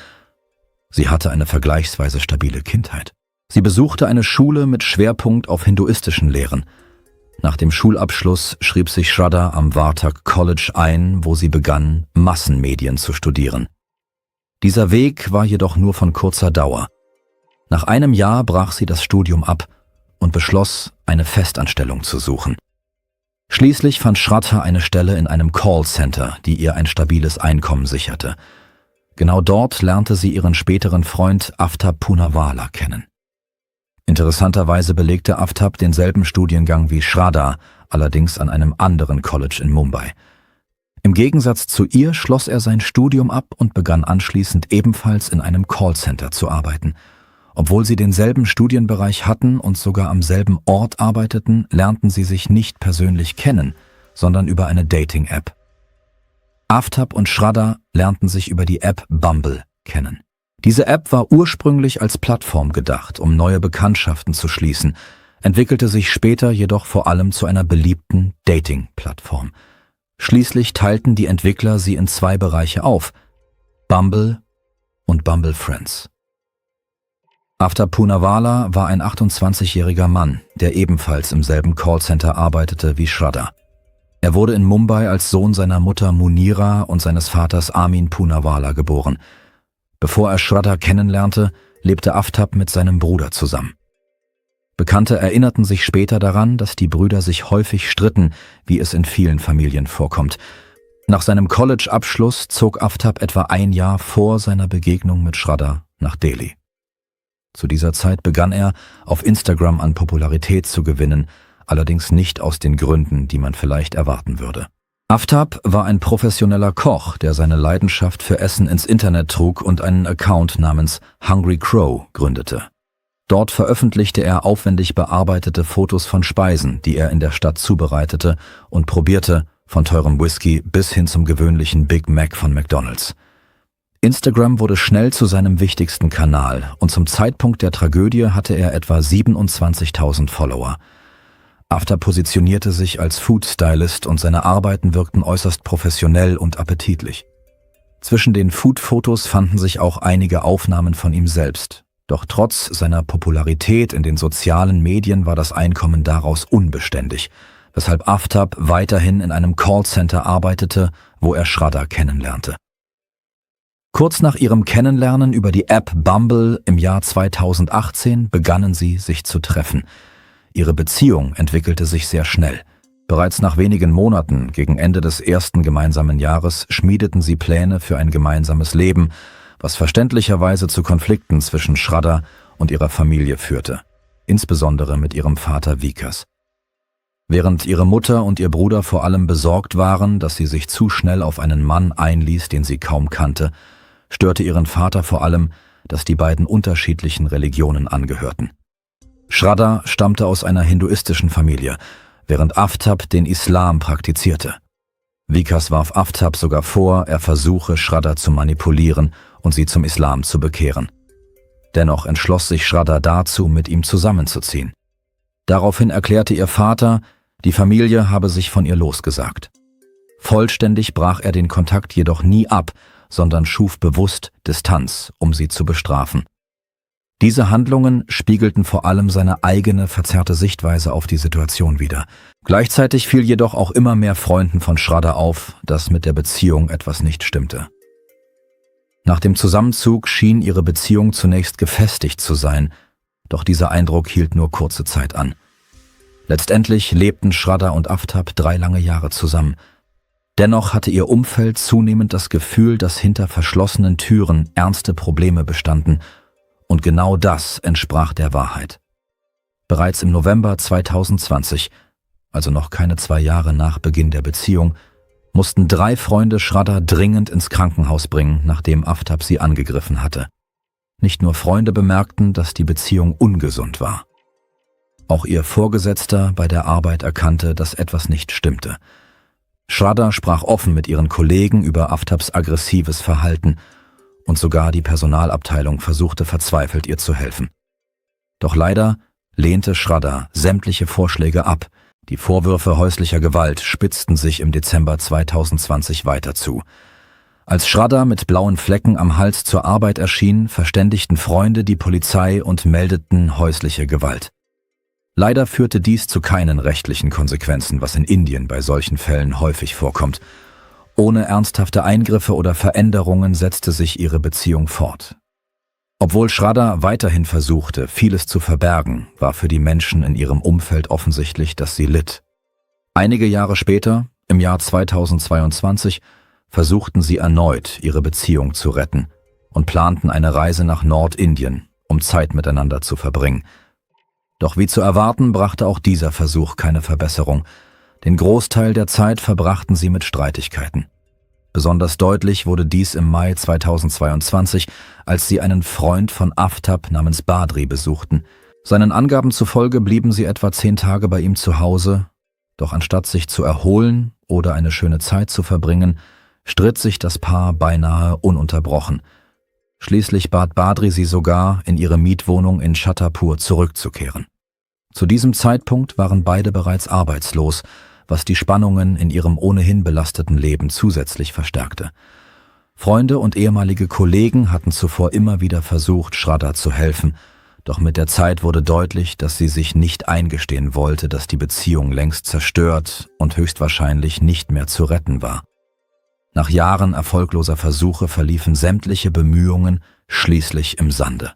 Sie hatte eine vergleichsweise stabile Kindheit. Sie besuchte eine Schule mit Schwerpunkt auf hinduistischen Lehren. Nach dem Schulabschluss schrieb sich Shraddha am Vartak College ein, wo sie begann, Massenmedien zu studieren. Dieser Weg war jedoch nur von kurzer Dauer. Nach einem Jahr brach sie das Studium ab und beschloss, eine Festanstellung zu suchen. Schließlich fand Shraddha eine Stelle in einem Callcenter, die ihr ein stabiles Einkommen sicherte. Genau dort lernte sie ihren späteren Freund Aftab Poonawala kennen. Interessanterweise belegte Aftab denselben Studiengang wie Shraddha, allerdings an einem anderen College in Mumbai. Im Gegensatz zu ihr schloss er sein Studium ab und begann anschließend ebenfalls in einem Callcenter zu arbeiten. Obwohl sie denselben Studienbereich hatten und sogar am selben Ort arbeiteten, lernten sie sich nicht persönlich kennen, sondern über eine Dating-App. Aftab und Shraddha lernten sich über die App Bumble kennen. Diese App war ursprünglich als Plattform gedacht, um neue Bekanntschaften zu schließen, entwickelte sich später jedoch vor allem zu einer beliebten Dating-Plattform. Schließlich teilten die Entwickler sie in zwei Bereiche auf: Bumble und Bumble Friends. Aftab Poonawala war ein 28-jähriger Mann, der ebenfalls im selben Callcenter arbeitete wie Shraddha. Er wurde in Mumbai als Sohn seiner Mutter Munira und seines Vaters Amin Poonawala geboren. Bevor er Shraddha kennenlernte, lebte Aftab mit seinem Bruder zusammen. Bekannte erinnerten sich später daran, dass die Brüder sich häufig stritten, wie es in vielen Familien vorkommt. Nach seinem College-Abschluss zog Aftab etwa ein Jahr vor seiner Begegnung mit Shraddha nach Delhi. Zu dieser Zeit begann er, auf Instagram an Popularität zu gewinnen, allerdings nicht aus den Gründen, die man vielleicht erwarten würde. Aftab war ein professioneller Koch, der seine Leidenschaft für Essen ins Internet trug und einen Account namens Hungry Crow gründete. Dort veröffentlichte er aufwendig bearbeitete Fotos von Speisen, die er in der Stadt zubereitete und probierte, von teurem Whisky bis hin zum gewöhnlichen Big Mac von McDonald's. Instagram wurde schnell zu seinem wichtigsten Kanal und zum Zeitpunkt der Tragödie hatte er etwa 27.000 Follower. Aftab positionierte sich als Food Stylist und seine Arbeiten wirkten äußerst professionell und appetitlich. Zwischen den Food-Fotos fanden sich auch einige Aufnahmen von ihm selbst. Doch trotz seiner Popularität in den sozialen Medien war das Einkommen daraus unbeständig, weshalb Aftab weiterhin in einem Callcenter arbeitete, wo er Shraddha kennenlernte. Kurz nach ihrem Kennenlernen über die App Bumble im Jahr 2018 begannen sie, sich zu treffen. Ihre Beziehung entwickelte sich sehr schnell. Bereits nach wenigen Monaten, gegen Ende des ersten gemeinsamen Jahres, schmiedeten sie Pläne für ein gemeinsames Leben, was verständlicherweise zu Konflikten zwischen Shraddha und ihrer Familie führte, insbesondere mit ihrem Vater Vikas. Während ihre Mutter und ihr Bruder vor allem besorgt waren, dass sie sich zu schnell auf einen Mann einließ, den sie kaum kannte, störte ihren Vater vor allem, dass die beiden unterschiedlichen Religionen angehörten. Shraddha stammte aus einer hinduistischen Familie, während Aftab den Islam praktizierte. Vikas warf Aftab sogar vor, er versuche, Shraddha zu manipulieren und sie zum Islam zu bekehren. Dennoch entschloss sich Shraddha dazu, mit ihm zusammenzuziehen. Daraufhin erklärte ihr Vater, die Familie habe sich von ihr losgesagt. Vollständig brach er den Kontakt jedoch nie ab, sondern schuf bewusst Distanz, um sie zu bestrafen. Diese Handlungen spiegelten vor allem seine eigene verzerrte Sichtweise auf die Situation wider. Gleichzeitig fiel jedoch auch immer mehr Freunden von Shraddha auf, dass mit der Beziehung etwas nicht stimmte. Nach dem Zusammenzug schien ihre Beziehung zunächst gefestigt zu sein, doch dieser Eindruck hielt nur kurze Zeit an. Letztendlich lebten Shraddha und Aftab 3 lange Jahre zusammen. Dennoch hatte ihr Umfeld zunehmend das Gefühl, dass hinter verschlossenen Türen ernste Probleme bestanden, und genau das entsprach der Wahrheit. Bereits im November 2020, also noch keine 2 Jahre nach Beginn der Beziehung, mussten 3 Freunde Shraddha dringend ins Krankenhaus bringen, nachdem Aftab sie angegriffen hatte. Nicht nur Freunde bemerkten, dass die Beziehung ungesund war. Auch ihr Vorgesetzter bei der Arbeit erkannte, dass etwas nicht stimmte. Shraddha sprach offen mit ihren Kollegen über Aftabs aggressives Verhalten und sogar die Personalabteilung versuchte verzweifelt, ihr zu helfen. Doch leider lehnte Shraddha sämtliche Vorschläge ab. Die Vorwürfe häuslicher Gewalt spitzten sich im Dezember 2020 weiter zu. Als Shraddha mit blauen Flecken am Hals zur Arbeit erschien, verständigten Freunde die Polizei und meldeten häusliche Gewalt. Leider führte dies zu keinen rechtlichen Konsequenzen, was in Indien bei solchen Fällen häufig vorkommt. Ohne ernsthafte Eingriffe oder Veränderungen setzte sich ihre Beziehung fort. Obwohl Shraddha weiterhin versuchte, vieles zu verbergen, war für die Menschen in ihrem Umfeld offensichtlich, dass sie litt. Einige Jahre später, im Jahr 2022, versuchten sie erneut, ihre Beziehung zu retten und planten eine Reise nach Nordindien, um Zeit miteinander zu verbringen. Doch wie zu erwarten, brachte auch dieser Versuch keine Verbesserung. Den Großteil der Zeit verbrachten sie mit Streitigkeiten. Besonders deutlich wurde dies im Mai 2022, als sie einen Freund von Aftab namens Badri besuchten. Seinen Angaben zufolge blieben sie etwa 10 Tage bei ihm zu Hause, doch anstatt sich zu erholen oder eine schöne Zeit zu verbringen, stritt sich das Paar beinahe ununterbrochen. Schließlich bat Badri sie sogar, in ihre Mietwohnung in Chhatarpur zurückzukehren. Zu diesem Zeitpunkt waren beide bereits arbeitslos, was die Spannungen in ihrem ohnehin belasteten Leben zusätzlich verstärkte. Freunde und ehemalige Kollegen hatten zuvor immer wieder versucht, Shraddha zu helfen, doch mit der Zeit wurde deutlich, dass sie sich nicht eingestehen wollte, dass die Beziehung längst zerstört und höchstwahrscheinlich nicht mehr zu retten war. Nach Jahren erfolgloser Versuche verliefen sämtliche Bemühungen schließlich im Sande.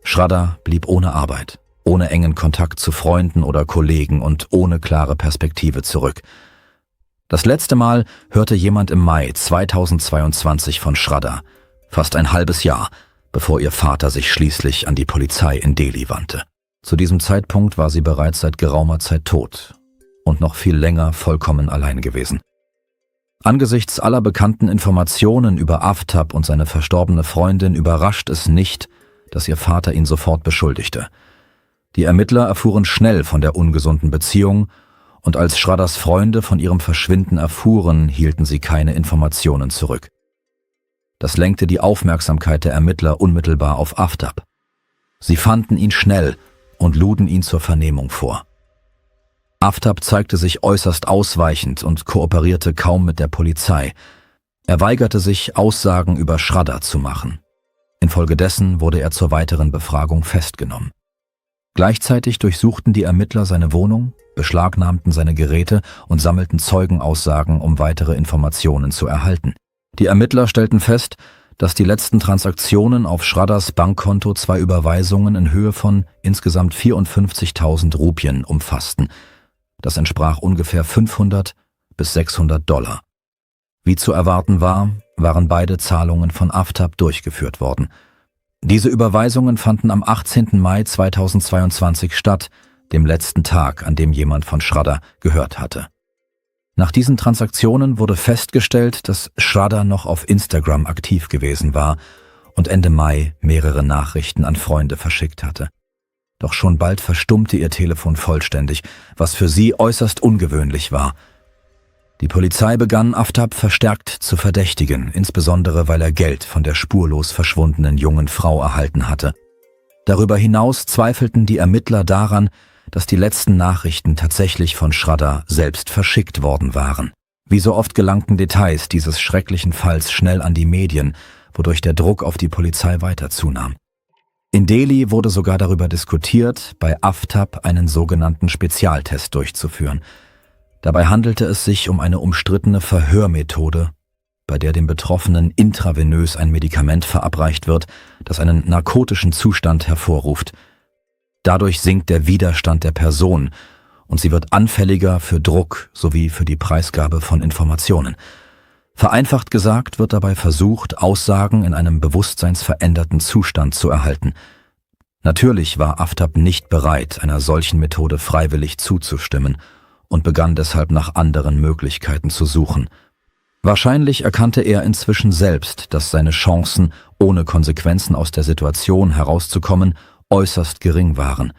Shraddha blieb ohne Arbeit, ohne engen Kontakt zu Freunden oder Kollegen und ohne klare Perspektive zurück. Das letzte Mal hörte jemand im Mai 2022 von Shraddha, fast ein halbes Jahr, bevor ihr Vater sich schließlich an die Polizei in Delhi wandte. Zu diesem Zeitpunkt war sie bereits seit geraumer Zeit tot und noch viel länger vollkommen allein gewesen. Angesichts aller bekannten Informationen über Aftab und seine verstorbene Freundin überrascht es nicht, dass ihr Vater ihn sofort beschuldigte. Die Ermittler erfuhren schnell von der ungesunden Beziehung und als Shraddhas Freunde von ihrem Verschwinden erfuhren, hielten sie keine Informationen zurück. Das lenkte die Aufmerksamkeit der Ermittler unmittelbar auf Aftab. Sie fanden ihn schnell und luden ihn zur Vernehmung vor. Aftab zeigte sich äußerst ausweichend und kooperierte kaum mit der Polizei. Er weigerte sich, Aussagen über Shraddha zu machen. Infolgedessen wurde er zur weiteren Befragung festgenommen. Gleichzeitig durchsuchten die Ermittler seine Wohnung, beschlagnahmten seine Geräte und sammelten Zeugenaussagen, um weitere Informationen zu erhalten. Die Ermittler stellten fest, dass die letzten Transaktionen auf Shraddhas Bankkonto 2 Überweisungen in Höhe von insgesamt 54.000 Rupien umfassten. Das entsprach ungefähr 500 bis $600. Wie zu erwarten war, waren beide Zahlungen von Aftab durchgeführt worden. Diese Überweisungen fanden am 18. Mai 2022 statt, dem letzten Tag, an dem jemand von Shraddha gehört hatte. Nach diesen Transaktionen wurde festgestellt, dass Shraddha noch auf Instagram aktiv gewesen war und Ende Mai mehrere Nachrichten an Freunde verschickt hatte. Doch schon bald verstummte ihr Telefon vollständig, was für sie äußerst ungewöhnlich war. Die Polizei begann Aftab verstärkt zu verdächtigen, insbesondere weil er Geld von der spurlos verschwundenen jungen Frau erhalten hatte. Darüber hinaus zweifelten die Ermittler daran, dass die letzten Nachrichten tatsächlich von Shraddha selbst verschickt worden waren. Wie so oft gelangten Details dieses schrecklichen Falls schnell an die Medien, wodurch der Druck auf die Polizei weiter zunahm. In Delhi wurde sogar darüber diskutiert, bei Aftab einen sogenannten Spezialtest durchzuführen. Dabei handelte es sich um eine umstrittene Verhörmethode, bei der dem Betroffenen intravenös ein Medikament verabreicht wird, das einen narkotischen Zustand hervorruft. Dadurch sinkt der Widerstand der Person und sie wird anfälliger für Druck sowie für die Preisgabe von Informationen. Vereinfacht gesagt wird dabei versucht, Aussagen in einem bewusstseinsveränderten Zustand zu erhalten. Natürlich war Aftab nicht bereit, einer solchen Methode freiwillig zuzustimmen und begann deshalb nach anderen Möglichkeiten zu suchen. Wahrscheinlich erkannte er inzwischen selbst, dass seine Chancen, ohne Konsequenzen aus der Situation herauszukommen, äußerst gering waren.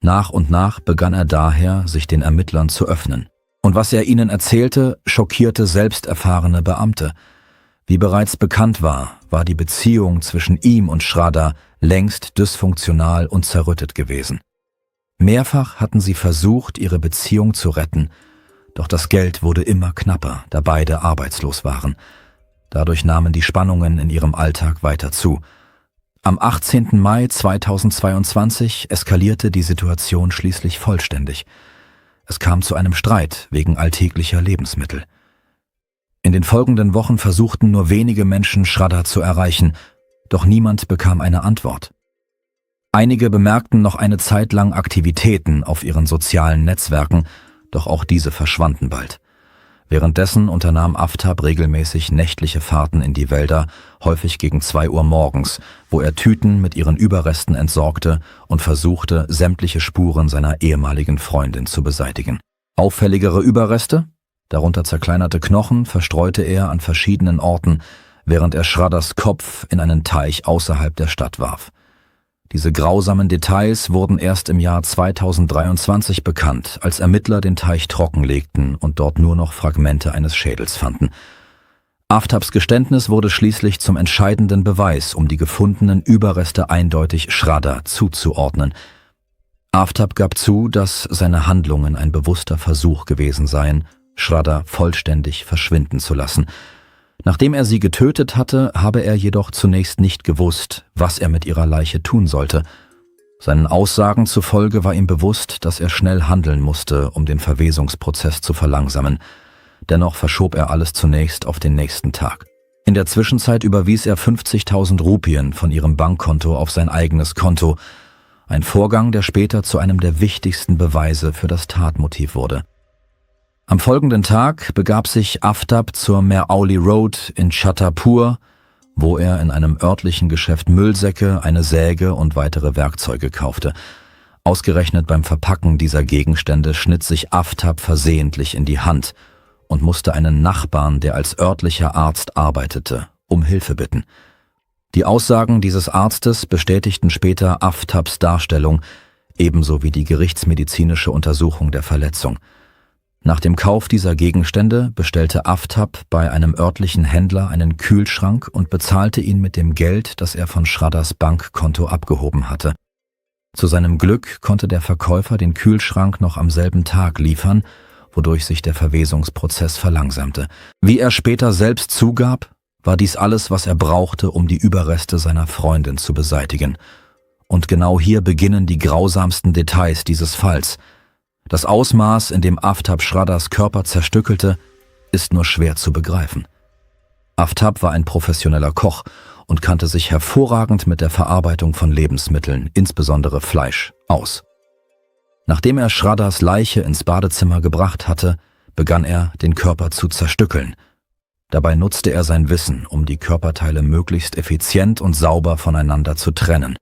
Nach und nach begann er daher, sich den Ermittlern zu öffnen. Und was er ihnen erzählte, schockierte selbst erfahrene Beamte. Wie bereits bekannt war, war die Beziehung zwischen ihm und Schrader längst dysfunktional und zerrüttet gewesen. Mehrfach hatten sie versucht, ihre Beziehung zu retten, doch das Geld wurde immer knapper, da beide arbeitslos waren. Dadurch nahmen die Spannungen in ihrem Alltag weiter zu. Am 18. Mai 2022 eskalierte die Situation schließlich vollständig. Es kam zu einem Streit wegen alltäglicher Lebensmittel. In den folgenden Wochen versuchten nur wenige Menschen, Schrader zu erreichen, doch niemand bekam eine Antwort. Einige bemerkten noch eine Zeit lang Aktivitäten auf ihren sozialen Netzwerken, doch auch diese verschwanden bald. Währenddessen unternahm Aftab regelmäßig nächtliche Fahrten in die Wälder, häufig gegen 2 Uhr morgens, wo er Tüten mit ihren Überresten entsorgte und versuchte, sämtliche Spuren seiner ehemaligen Freundin zu beseitigen. Auffälligere Überreste, darunter zerkleinerte Knochen, verstreute er an verschiedenen Orten, während er Schraders Kopf in einen Teich außerhalb der Stadt warf. Diese grausamen Details wurden erst im Jahr 2023 bekannt, als Ermittler den Teich trockenlegten und dort nur noch Fragmente eines Schädels fanden. Aftabs Geständnis wurde schließlich zum entscheidenden Beweis, um die gefundenen Überreste eindeutig Schrader zuzuordnen. Aftab gab zu, dass seine Handlungen ein bewusster Versuch gewesen seien, Schrader vollständig verschwinden zu lassen. Nachdem er sie getötet hatte, habe er jedoch zunächst nicht gewusst, was er mit ihrer Leiche tun sollte. Seinen Aussagen zufolge war ihm bewusst, dass er schnell handeln musste, um den Verwesungsprozess zu verlangsamen. Dennoch verschob er alles zunächst auf den nächsten Tag. In der Zwischenzeit überwies er 50.000 Rupien von ihrem Bankkonto auf sein eigenes Konto, ein Vorgang, der später zu einem der wichtigsten Beweise für das Tatmotiv wurde. Am folgenden Tag begab sich Aftab zur Merauli Road in Chhatarpur, wo er in einem örtlichen Geschäft Müllsäcke, eine Säge und weitere Werkzeuge kaufte. Ausgerechnet beim Verpacken dieser Gegenstände schnitt sich Aftab versehentlich in die Hand und musste einen Nachbarn, der als örtlicher Arzt arbeitete, um Hilfe bitten. Die Aussagen dieses Arztes bestätigten später Aftabs Darstellung, ebenso wie die gerichtsmedizinische Untersuchung der Verletzung. Nach dem Kauf dieser Gegenstände bestellte Aftab bei einem örtlichen Händler einen Kühlschrank und bezahlte ihn mit dem Geld, das er von Schraders Bankkonto abgehoben hatte. Zu seinem Glück konnte der Verkäufer den Kühlschrank noch am selben Tag liefern, wodurch sich der Verwesungsprozess verlangsamte. Wie er später selbst zugab, war dies alles, was er brauchte, um die Überreste seiner Freundin zu beseitigen. Und genau hier beginnen die grausamsten Details dieses Falls. Das Ausmaß, in dem Aftab Schraders Körper zerstückelte, ist nur schwer zu begreifen. Aftab war ein professioneller Koch und kannte sich hervorragend mit der Verarbeitung von Lebensmitteln, insbesondere Fleisch, aus. Nachdem er Schraders Leiche ins Badezimmer gebracht hatte, begann er, den Körper zu zerstückeln. Dabei nutzte er sein Wissen, um die Körperteile möglichst effizient und sauber voneinander zu trennen.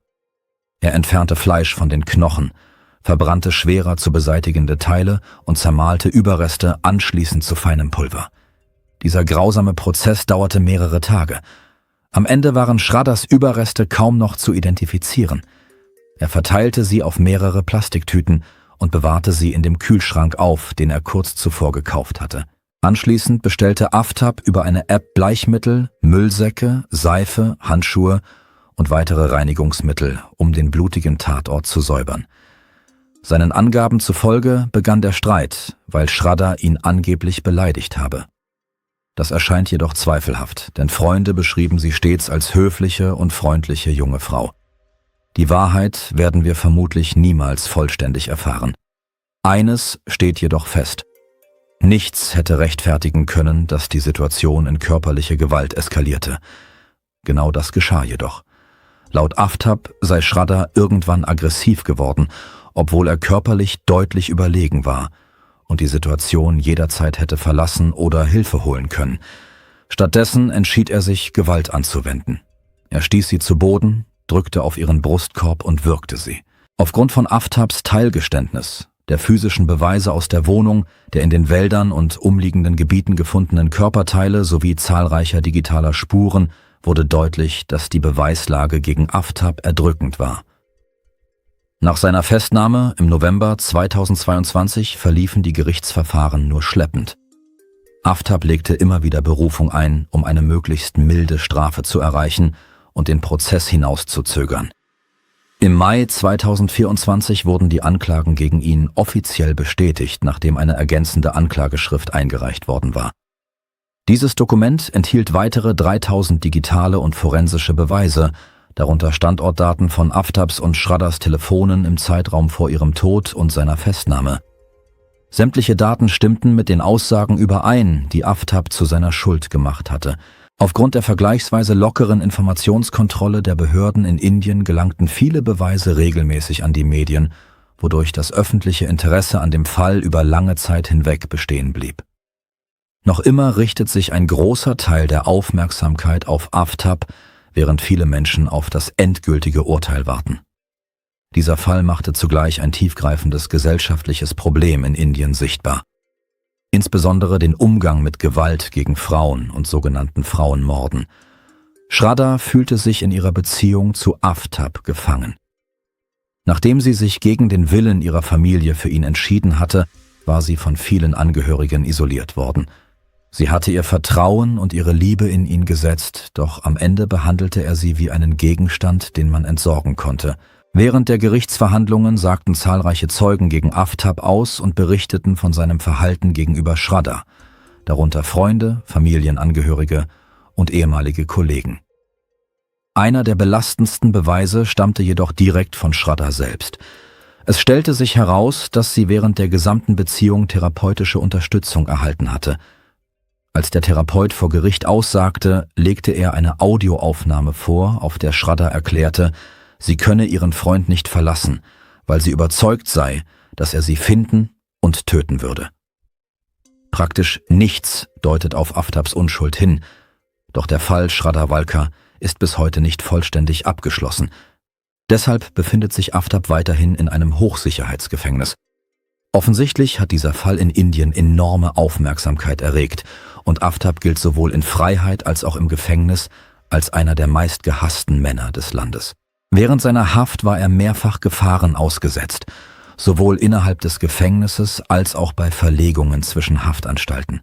Er entfernte Fleisch von den Knochen, verbrannte schwerer zu beseitigende Teile und zermahlte Überreste anschließend zu feinem Pulver. Dieser grausame Prozess dauerte mehrere Tage. Am Ende waren Schraders Überreste kaum noch zu identifizieren. Er verteilte sie auf mehrere Plastiktüten und bewahrte sie in dem Kühlschrank auf, den er kurz zuvor gekauft hatte. Anschließend bestellte Aftab über eine App Bleichmittel, Müllsäcke, Seife, Handschuhe und weitere Reinigungsmittel, um den blutigen Tatort zu säubern. Seinen Angaben zufolge begann der Streit, weil Schrader ihn angeblich beleidigt habe. Das erscheint jedoch zweifelhaft, denn Freunde beschrieben sie stets als höfliche und freundliche junge Frau. Die Wahrheit werden wir vermutlich niemals vollständig erfahren. Eines steht jedoch fest: Nichts hätte rechtfertigen können, dass die Situation in körperliche Gewalt eskalierte. Genau das geschah jedoch. Laut Aftab sei Schrader irgendwann aggressiv geworden, obwohl er körperlich deutlich überlegen war und die Situation jederzeit hätte verlassen oder Hilfe holen können. Stattdessen entschied er sich, Gewalt anzuwenden. Er stieß sie zu Boden, drückte auf ihren Brustkorb und würgte sie. Aufgrund von Aftabs Teilgeständnis, der physischen Beweise aus der Wohnung, der in den Wäldern und umliegenden Gebieten gefundenen Körperteile sowie zahlreicher digitaler Spuren wurde deutlich, dass die Beweislage gegen Aftab erdrückend war. Nach seiner Festnahme im November 2022 verliefen die Gerichtsverfahren nur schleppend. Aftab legte immer wieder Berufung ein, um eine möglichst milde Strafe zu erreichen und den Prozess hinauszuzögern. Im Mai 2024 wurden die Anklagen gegen ihn offiziell bestätigt, nachdem eine ergänzende Anklageschrift eingereicht worden war. Dieses Dokument enthielt weitere 3000 digitale und forensische Beweise, darunter Standortdaten von Aftabs und Schradders Telefonen im Zeitraum vor ihrem Tod und seiner Festnahme. Sämtliche Daten stimmten mit den Aussagen überein, die Aftab zu seiner Schuld gemacht hatte. Aufgrund der vergleichsweise lockeren Informationskontrolle der Behörden in Indien gelangten viele Beweise regelmäßig an die Medien, wodurch das öffentliche Interesse an dem Fall über lange Zeit hinweg bestehen blieb. Noch immer richtet sich ein großer Teil der Aufmerksamkeit auf Aftab, während viele Menschen auf das endgültige Urteil warten. Dieser Fall machte zugleich ein tiefgreifendes gesellschaftliches Problem in Indien sichtbar. Insbesondere den Umgang mit Gewalt gegen Frauen und sogenannten Frauenmorden. Shraddha fühlte sich in ihrer Beziehung zu Aftab gefangen. Nachdem sie sich gegen den Willen ihrer Familie für ihn entschieden hatte, war sie von vielen Angehörigen isoliert worden. Sie hatte ihr Vertrauen und ihre Liebe in ihn gesetzt, doch am Ende behandelte er sie wie einen Gegenstand, den man entsorgen konnte. Während der Gerichtsverhandlungen sagten zahlreiche Zeugen gegen Aftab aus und berichteten von seinem Verhalten gegenüber Shraddha, darunter Freunde, Familienangehörige und ehemalige Kollegen. Einer der belastendsten Beweise stammte jedoch direkt von Shraddha selbst. Es stellte sich heraus, dass sie während der gesamten Beziehung therapeutische Unterstützung erhalten hatte. Als der Therapeut vor Gericht aussagte, legte er eine Audioaufnahme vor, auf der Shraddha erklärte, sie könne ihren Freund nicht verlassen, weil sie überzeugt sei, dass er sie finden und töten würde. Praktisch nichts deutet auf Aftabs Unschuld hin, doch der Fall Shraddha Walkar ist bis heute nicht vollständig abgeschlossen. Deshalb befindet sich Aftab weiterhin in einem Hochsicherheitsgefängnis. Offensichtlich hat dieser Fall in Indien enorme Aufmerksamkeit erregt und Aftab gilt sowohl in Freiheit als auch im Gefängnis als einer der meistgehassten Männer des Landes. Während seiner Haft war er mehrfach Gefahren ausgesetzt, sowohl innerhalb des Gefängnisses als auch bei Verlegungen zwischen Haftanstalten.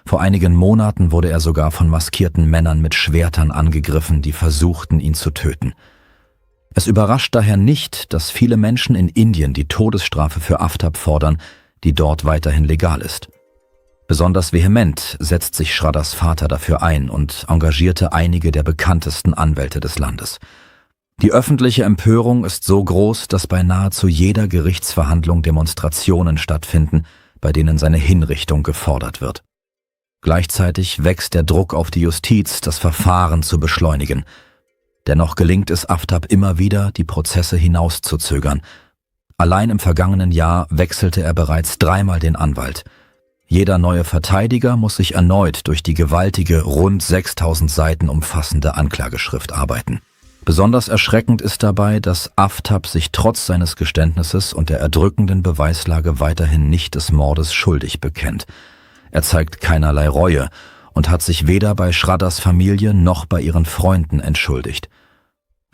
Vor einigen Monaten wurde er sogar von maskierten Männern mit Schwertern angegriffen, die versuchten, ihn zu töten. Es überrascht daher nicht, dass viele Menschen in Indien die Todesstrafe für Aftab fordern, die dort weiterhin legal ist. Besonders vehement setzt sich Shraddhas Vater dafür ein und engagierte einige der bekanntesten Anwälte des Landes. Die öffentliche Empörung ist so groß, dass bei nahezu jeder Gerichtsverhandlung Demonstrationen stattfinden, bei denen seine Hinrichtung gefordert wird. Gleichzeitig wächst der Druck auf die Justiz, das Verfahren zu beschleunigen. Dennoch gelingt es Aftab immer wieder, die Prozesse hinauszuzögern. Allein im vergangenen Jahr wechselte er bereits 3-mal den Anwalt. Jeder neue Verteidiger muss sich erneut durch die gewaltige, rund 6000 Seiten umfassende Anklageschrift arbeiten. Besonders erschreckend ist dabei, dass Aftab sich trotz seines Geständnisses und der erdrückenden Beweislage weiterhin nicht des Mordes schuldig bekennt. Er zeigt keinerlei Reue und hat sich weder bei Shraddhas Familie noch bei ihren Freunden entschuldigt.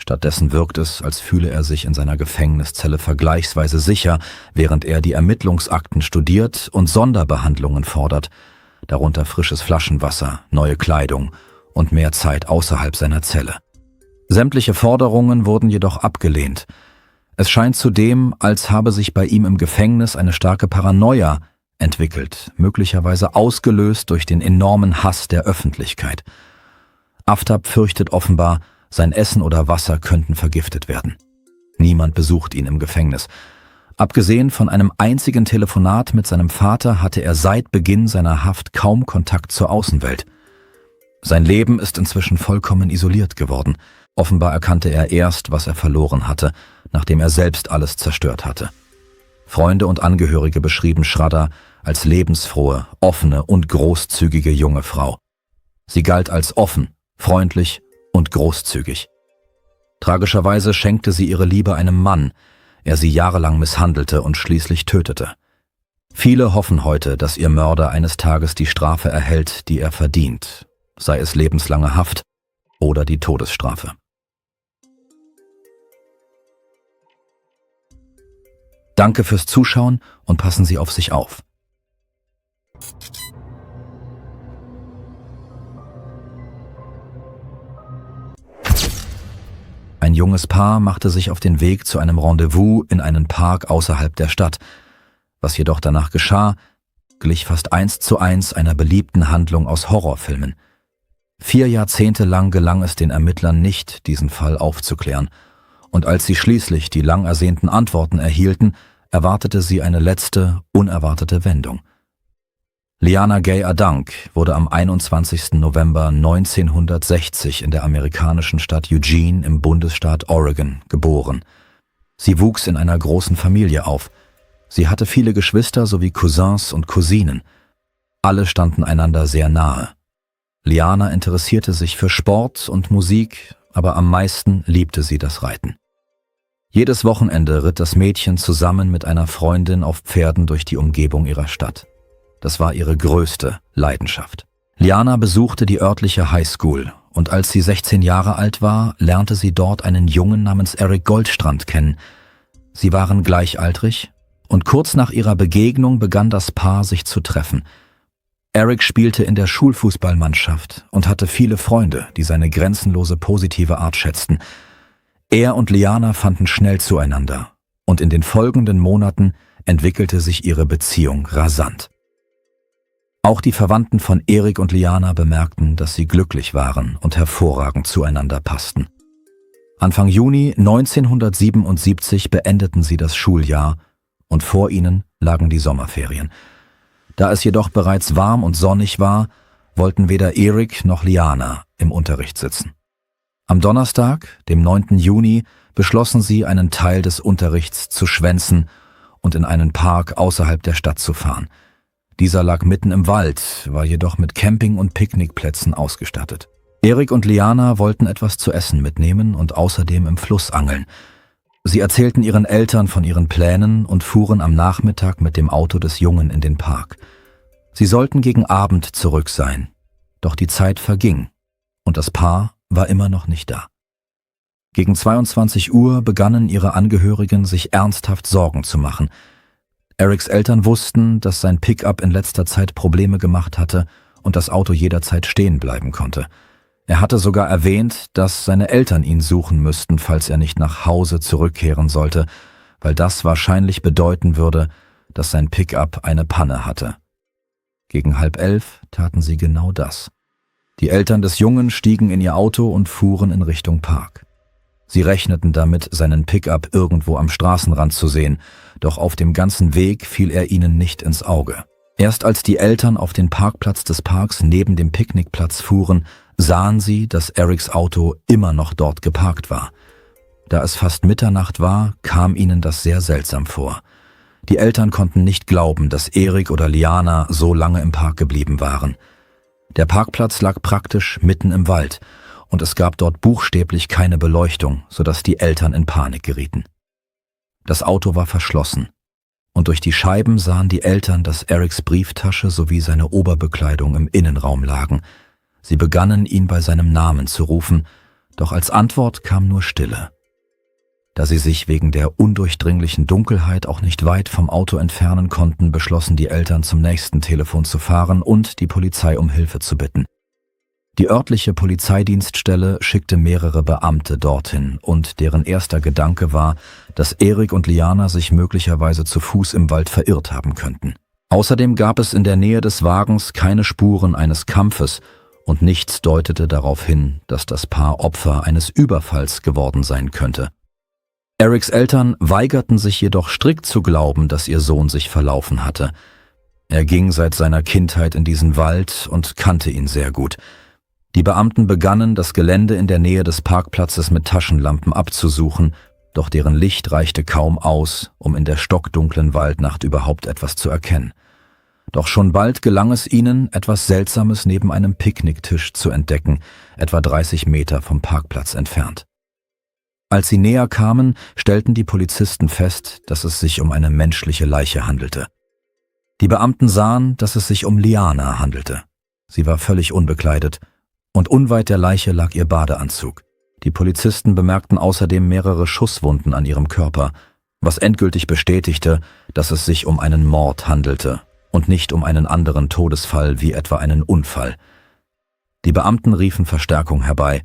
Stattdessen wirkt es, als fühle er sich in seiner Gefängniszelle vergleichsweise sicher, während er die Ermittlungsakten studiert und Sonderbehandlungen fordert, darunter frisches Flaschenwasser, neue Kleidung und mehr Zeit außerhalb seiner Zelle. Sämtliche Forderungen wurden jedoch abgelehnt. Es scheint zudem, als habe sich bei ihm im Gefängnis eine starke Paranoia entwickelt, möglicherweise ausgelöst durch den enormen Hass der Öffentlichkeit. Aftab fürchtet offenbar, sein Essen oder Wasser könnten vergiftet werden. Niemand besucht ihn im Gefängnis. Abgesehen von einem einzigen Telefonat mit seinem Vater hatte er seit Beginn seiner Haft kaum Kontakt zur Außenwelt. Sein Leben ist inzwischen vollkommen isoliert geworden. Offenbar erkannte er erst, was er verloren hatte, nachdem er selbst alles zerstört hatte. Freunde und Angehörige beschrieben Shraddha als lebensfrohe, offene und großzügige junge Frau. Sie galt als offen, freundlich und großzügig. Tragischerweise schenkte sie ihre Liebe einem Mann, er sie jahrelang misshandelte und schließlich tötete. Viele hoffen heute, dass ihr Mörder eines Tages die Strafe erhält, die er verdient, sei es lebenslange Haft oder die Todesstrafe. Danke fürs Zuschauen und passen Sie auf sich auf. Ein junges Paar machte sich auf den Weg zu einem Rendezvous in einen Park außerhalb der Stadt. Was jedoch danach geschah, glich fast 1:1 einer beliebten Handlung aus Horrorfilmen. 4 Jahrzehnte lang gelang es den Ermittlern nicht, diesen Fall aufzuklären. Und als sie schließlich die lang ersehnten Antworten erhielten, erwartete sie eine letzte, unerwartete Wendung. Liana Gay Addank wurde am 21. November 1960 in der amerikanischen Stadt Eugene im Bundesstaat Oregon geboren. Sie wuchs in einer großen Familie auf. Sie hatte viele Geschwister sowie Cousins und Cousinen. Alle standen einander sehr nahe. Liana interessierte sich für Sport und Musik, aber am meisten liebte sie das Reiten. Jedes Wochenende ritt das Mädchen zusammen mit einer Freundin auf Pferden durch die Umgebung ihrer Stadt. Das war ihre größte Leidenschaft. Liana besuchte die örtliche Highschool und als sie 16 Jahre alt war, lernte sie dort einen Jungen namens Eric Goldstrand kennen. Sie waren gleichaltrig und kurz nach ihrer Begegnung begann das Paar sich zu treffen. Eric spielte in der Schulfußballmannschaft und hatte viele Freunde, die seine grenzenlose positive Art schätzten. Er und Liana fanden schnell zueinander und in den folgenden Monaten entwickelte sich ihre Beziehung rasant. Auch die Verwandten von Eric und Liana bemerkten, dass sie glücklich waren und hervorragend zueinander passten. Anfang Juni 1977 beendeten sie das Schuljahr und vor ihnen lagen die Sommerferien. Da es jedoch bereits warm und sonnig war, wollten weder Eric noch Liana im Unterricht sitzen. Am Donnerstag, dem 9. Juni, beschlossen sie, einen Teil des Unterrichts zu schwänzen und in einen Park außerhalb der Stadt zu fahren. Dieser lag mitten im Wald, war jedoch mit Camping- und Picknickplätzen ausgestattet. Eric und Liana wollten etwas zu essen mitnehmen und außerdem im Fluss angeln. Sie erzählten ihren Eltern von ihren Plänen und fuhren am Nachmittag mit dem Auto des Jungen in den Park. Sie sollten gegen Abend zurück sein, doch die Zeit verging und das Paar war immer noch nicht da. Gegen 22 Uhr begannen ihre Angehörigen sich ernsthaft Sorgen zu machen. Erics Eltern wussten, dass sein Pickup in letzter Zeit Probleme gemacht hatte und das Auto jederzeit stehen bleiben konnte. Er hatte sogar erwähnt, dass seine Eltern ihn suchen müssten, falls er nicht nach Hause zurückkehren sollte, weil das wahrscheinlich bedeuten würde, dass sein Pickup eine Panne hatte. Gegen 10:30 taten sie genau das. Die Eltern des Jungen stiegen in ihr Auto und fuhren in Richtung Park. Sie rechneten damit, seinen Pickup irgendwo am Straßenrand zu sehen, doch auf dem ganzen Weg fiel er ihnen nicht ins Auge. Erst als die Eltern auf den Parkplatz des Parks neben dem Picknickplatz fuhren, sahen sie, dass Erics Auto immer noch dort geparkt war. Da es fast Mitternacht war, kam ihnen das sehr seltsam vor. Die Eltern konnten nicht glauben, dass Eric oder Liana so lange im Park geblieben waren. Der Parkplatz lag praktisch mitten im Wald und es gab dort buchstäblich keine Beleuchtung, sodass die Eltern in Panik gerieten. Das Auto war verschlossen und durch die Scheiben sahen die Eltern, dass Erics Brieftasche sowie seine Oberbekleidung im Innenraum lagen. Sie begannen, ihn bei seinem Namen zu rufen, doch als Antwort kam nur Stille. Da sie sich wegen der undurchdringlichen Dunkelheit auch nicht weit vom Auto entfernen konnten, beschlossen die Eltern, zum nächsten Telefon zu fahren und die Polizei um Hilfe zu bitten. Die örtliche Polizeidienststelle schickte mehrere Beamte dorthin und deren erster Gedanke war, dass Eric und Liana sich möglicherweise zu Fuß im Wald verirrt haben könnten. Außerdem gab es in der Nähe des Wagens keine Spuren eines Kampfes und nichts deutete darauf hin, dass das Paar Opfer eines Überfalls geworden sein könnte. Erics Eltern weigerten sich jedoch strikt zu glauben, dass ihr Sohn sich verlaufen hatte. Er ging seit seiner Kindheit in diesen Wald und kannte ihn sehr gut. Die Beamten begannen, das Gelände in der Nähe des Parkplatzes mit Taschenlampen abzusuchen, doch deren Licht reichte kaum aus, um in der stockdunklen Waldnacht überhaupt etwas zu erkennen. Doch schon bald gelang es ihnen, etwas Seltsames neben einem Picknicktisch zu entdecken, etwa 30 Meter vom Parkplatz entfernt. Als sie näher kamen, stellten die Polizisten fest, dass es sich um eine menschliche Leiche handelte. Die Beamten sahen, dass es sich um Liana handelte. Sie war völlig unbekleidet und unweit der Leiche lag ihr Badeanzug. Die Polizisten bemerkten außerdem mehrere Schusswunden an ihrem Körper. was endgültig bestätigte, dass es sich um einen Mord handelte und nicht um einen anderen Todesfall wie etwa einen Unfall. Die Beamten riefen Verstärkung herbei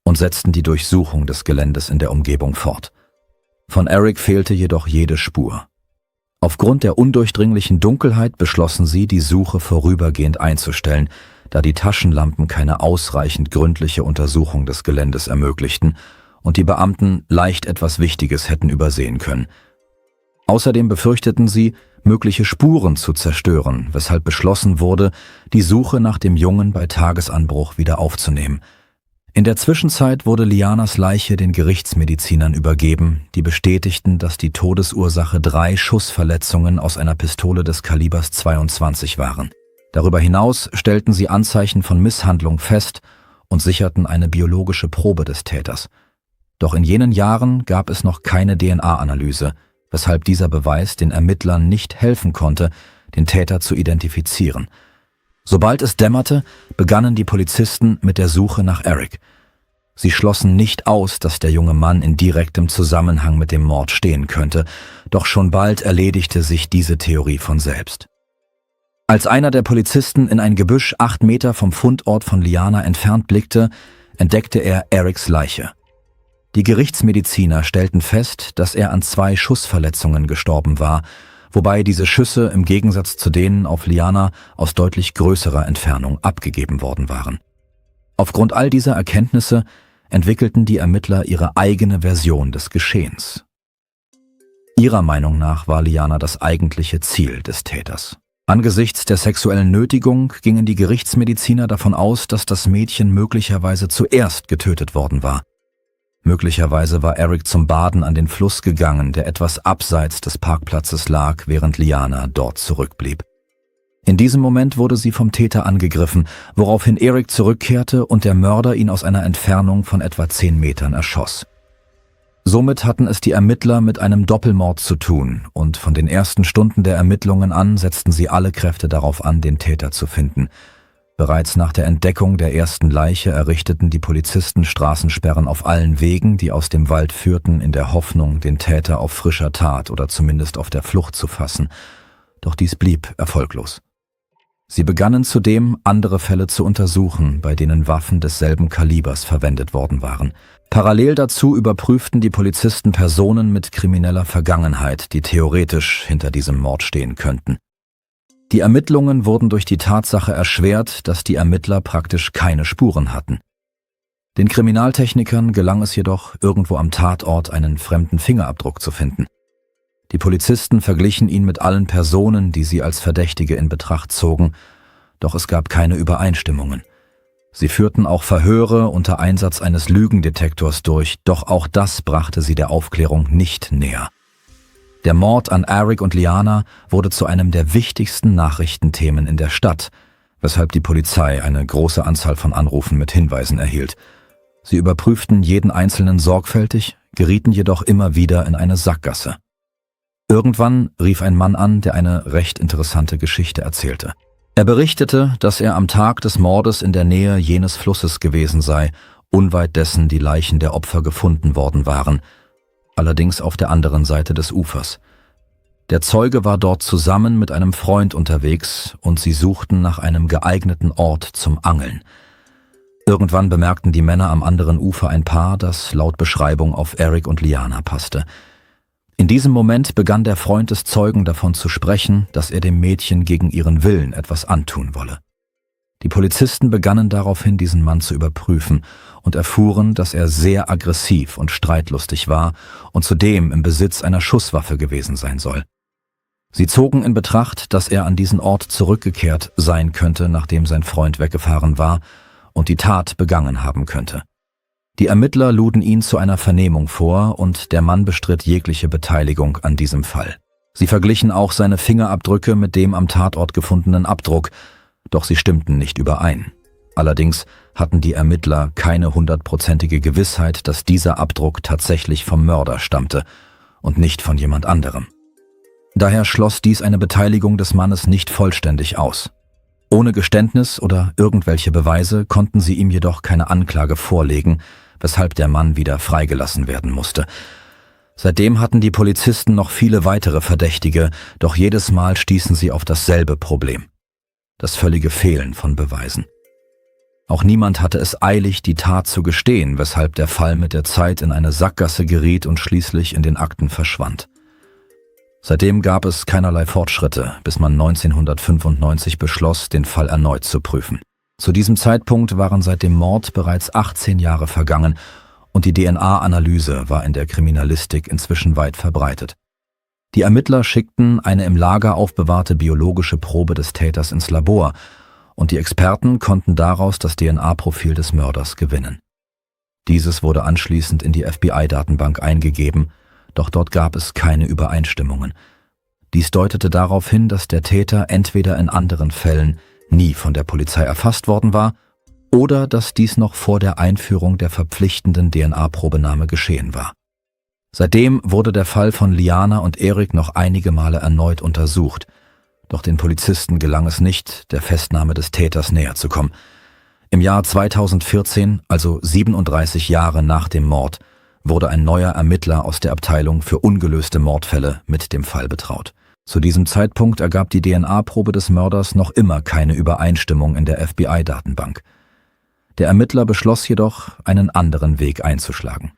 und setzten die Durchsuchung des Geländes in der Umgebung fort. Von Eric fehlte jedoch jede Spur. Aufgrund der undurchdringlichen Dunkelheit beschlossen sie, die Suche vorübergehend einzustellen, da die Taschenlampen keine ausreichend gründliche Untersuchung des Geländes ermöglichten und die Beamten leicht etwas Wichtiges hätten übersehen können. Außerdem befürchteten sie, mögliche Spuren zu zerstören, weshalb beschlossen wurde, die Suche nach dem Jungen bei Tagesanbruch wieder aufzunehmen. In der Zwischenzeit wurde Lianas Leiche den Gerichtsmedizinern übergeben, die bestätigten, dass die Todesursache 3 Schussverletzungen aus einer Pistole des Kalibers 22 waren. Darüber hinaus stellten sie Anzeichen von Misshandlung fest und sicherten eine biologische Probe des Täters. Doch in jenen Jahren gab es noch keine DNA-Analyse, weshalb dieser Beweis den Ermittlern nicht helfen konnte, den Täter zu identifizieren. Sobald es dämmerte, begannen die Polizisten mit der Suche nach Eric. Sie schlossen nicht aus, dass der junge Mann in direktem Zusammenhang mit dem Mord stehen könnte, doch schon bald erledigte sich diese Theorie von selbst. Als einer der Polizisten in ein Gebüsch 8 Meter vom Fundort von Liana entfernt blickte, entdeckte er Erics Leiche. Die Gerichtsmediziner stellten fest, dass er an 2 Schussverletzungen gestorben war, wobei diese Schüsse im Gegensatz zu denen auf Liana aus deutlich größerer Entfernung abgegeben worden waren. Aufgrund all dieser Erkenntnisse entwickelten die Ermittler ihre eigene Version des Geschehens. Ihrer Meinung nach war Liana das eigentliche Ziel des Täters. Angesichts der sexuellen Nötigung gingen die Gerichtsmediziner davon aus, dass das Mädchen möglicherweise zuerst getötet worden war. Möglicherweise war Eric zum Baden an den Fluss gegangen, der etwas abseits des Parkplatzes lag, während Liana dort zurückblieb. In diesem Moment wurde sie vom Täter angegriffen, woraufhin Eric zurückkehrte und der Mörder ihn aus einer Entfernung von etwa 10 Metern erschoss. Somit hatten es die Ermittler mit einem Doppelmord zu tun und von den ersten Stunden der Ermittlungen an setzten sie alle Kräfte darauf an, den Täter zu finden. Bereits nach der Entdeckung der ersten Leiche errichteten die Polizisten Straßensperren auf allen Wegen, die aus dem Wald führten, in der Hoffnung, den Täter auf frischer Tat oder zumindest auf der Flucht zu fassen. Doch dies blieb erfolglos. Sie begannen zudem, andere Fälle zu untersuchen, bei denen Waffen desselben Kalibers verwendet worden waren. Parallel dazu überprüften die Polizisten Personen mit krimineller Vergangenheit, die theoretisch hinter diesem Mord stehen könnten. Die Ermittlungen wurden durch die Tatsache erschwert, dass die Ermittler praktisch keine Spuren hatten. Den Kriminaltechnikern gelang es jedoch, irgendwo am Tatort einen fremden Fingerabdruck zu finden. Die Polizisten verglichen ihn mit allen Personen, die sie als Verdächtige in Betracht zogen, doch es gab keine Übereinstimmungen. Sie führten auch Verhöre unter Einsatz eines Lügendetektors durch, doch auch das brachte sie der Aufklärung nicht näher. Der Mord an Eric und Liana wurde zu einem der wichtigsten Nachrichtenthemen in der Stadt, weshalb die Polizei eine große Anzahl von Anrufen mit Hinweisen erhielt. Sie überprüften jeden einzelnen sorgfältig, gerieten jedoch immer wieder in eine Sackgasse. Irgendwann rief ein Mann an, der eine recht interessante Geschichte erzählte. Er berichtete, dass er am Tag des Mordes in der Nähe jenes Flusses gewesen sei, unweit dessen die Leichen der Opfer gefunden worden waren, allerdings auf der anderen Seite des Ufers. Der Zeuge war dort zusammen mit einem Freund unterwegs und sie suchten nach einem geeigneten Ort zum Angeln. Irgendwann bemerkten die Männer am anderen Ufer ein Paar, das laut Beschreibung auf Eric und Liana passte. In diesem Moment begann der Freund des Zeugen davon zu sprechen, dass er dem Mädchen gegen ihren Willen etwas antun wolle. Die Polizisten begannen daraufhin, diesen Mann zu überprüfen und erfuhren, dass er sehr aggressiv und streitlustig war und zudem im Besitz einer Schusswaffe gewesen sein soll. Sie zogen in Betracht, dass er an diesen Ort zurückgekehrt sein könnte, nachdem sein Freund weggefahren war und die Tat begangen haben könnte. Die Ermittler luden ihn zu einer Vernehmung vor und der Mann bestritt jegliche Beteiligung an diesem Fall. Sie verglichen auch seine Fingerabdrücke mit dem am Tatort gefundenen Abdruck, doch sie stimmten nicht überein. Allerdings hatten die Ermittler keine 100%ige Gewissheit, dass dieser Abdruck tatsächlich vom Mörder stammte und nicht von jemand anderem. Daher schloss dies eine Beteiligung des Mannes nicht vollständig aus. Ohne Geständnis oder irgendwelche Beweise konnten sie ihm jedoch keine Anklage vorlegen, weshalb der Mann wieder freigelassen werden musste. Seitdem hatten die Polizisten noch viele weitere Verdächtige, doch jedes Mal stießen sie auf dasselbe Problem: das völlige Fehlen von Beweisen. Auch niemand hatte es eilig, die Tat zu gestehen, weshalb der Fall mit der Zeit in eine Sackgasse geriet und schließlich in den Akten verschwand. Seitdem gab es keinerlei Fortschritte, bis man 1995 beschloss, den Fall erneut zu prüfen. Zu diesem Zeitpunkt waren seit dem Mord bereits 18 Jahre vergangen und die DNA-Analyse war in der Kriminalistik inzwischen weit verbreitet. Die Ermittler schickten eine im Lager aufbewahrte biologische Probe des Täters ins Labor und die Experten konnten daraus das DNA-Profil des Mörders gewinnen. Dieses wurde anschließend in die FBI-Datenbank eingegeben, doch dort gab es keine Übereinstimmungen. Dies deutete darauf hin, dass der Täter entweder in anderen Fällen nie von der Polizei erfasst worden war oder dass dies noch vor der Einführung der verpflichtenden DNA-Probenahme geschehen war. Seitdem wurde der Fall von Liana und Eric noch einige Male erneut untersucht, doch den Polizisten gelang es nicht, der Festnahme des Täters näher zu kommen. Im Jahr 2014, also 37 Jahre nach dem Mord, wurde ein neuer Ermittler aus der Abteilung für ungelöste Mordfälle mit dem Fall betraut. Zu diesem Zeitpunkt ergab die DNA-Probe des Mörders noch immer keine Übereinstimmung in der FBI-Datenbank. Der Ermittler beschloss jedoch, einen anderen Weg einzuschlagen.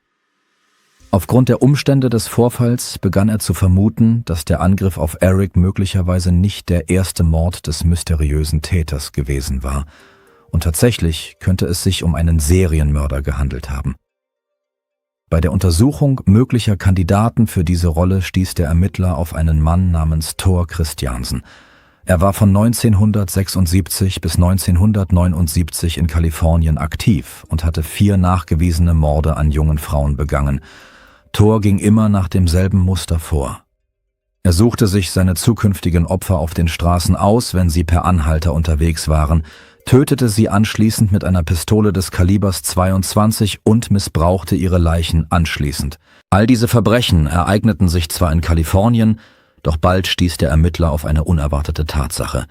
Aufgrund der Umstände des Vorfalls begann er zu vermuten, dass der Angriff auf Eric möglicherweise nicht der erste Mord des mysteriösen Täters gewesen war, und tatsächlich könnte es sich um einen Serienmörder gehandelt haben. Bei der Untersuchung möglicher Kandidaten für diese Rolle stieß der Ermittler auf einen Mann namens Thor Christiansen. Er war von 1976 bis 1979 in Kalifornien aktiv und hatte 4 nachgewiesene Morde an jungen Frauen begangen. Thor ging immer nach demselben Muster vor. Er suchte sich seine zukünftigen Opfer auf den Straßen aus, wenn sie per Anhalter unterwegs waren, tötete sie anschließend mit einer Pistole des Kalibers 22 und missbrauchte ihre Leichen anschließend. All diese Verbrechen ereigneten sich zwar in Kalifornien, doch bald stieß der Ermittler auf eine unerwartete Tatsache.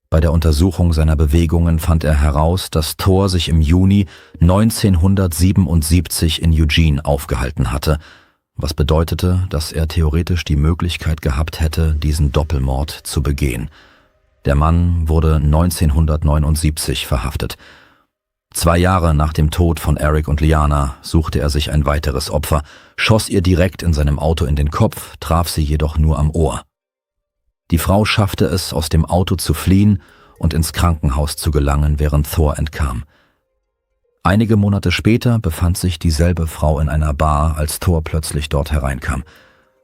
Bei der Untersuchung seiner Bewegungen fand er heraus, dass Thor sich im Juni 1977 in Eugene aufgehalten hatte, was bedeutete, dass er theoretisch die Möglichkeit gehabt hätte, diesen Doppelmord zu begehen. Der Mann wurde 1979 verhaftet. 2 Jahre nach dem Tod von Eric und Liana suchte er sich ein weiteres Opfer, schoss ihr direkt in seinem Auto in den Kopf, traf sie jedoch nur am Ohr. Die Frau schaffte es, aus dem Auto zu fliehen und ins Krankenhaus zu gelangen, während Thor entkam. Einige Monate später befand sich dieselbe Frau in einer Bar, als Thor plötzlich dort hereinkam.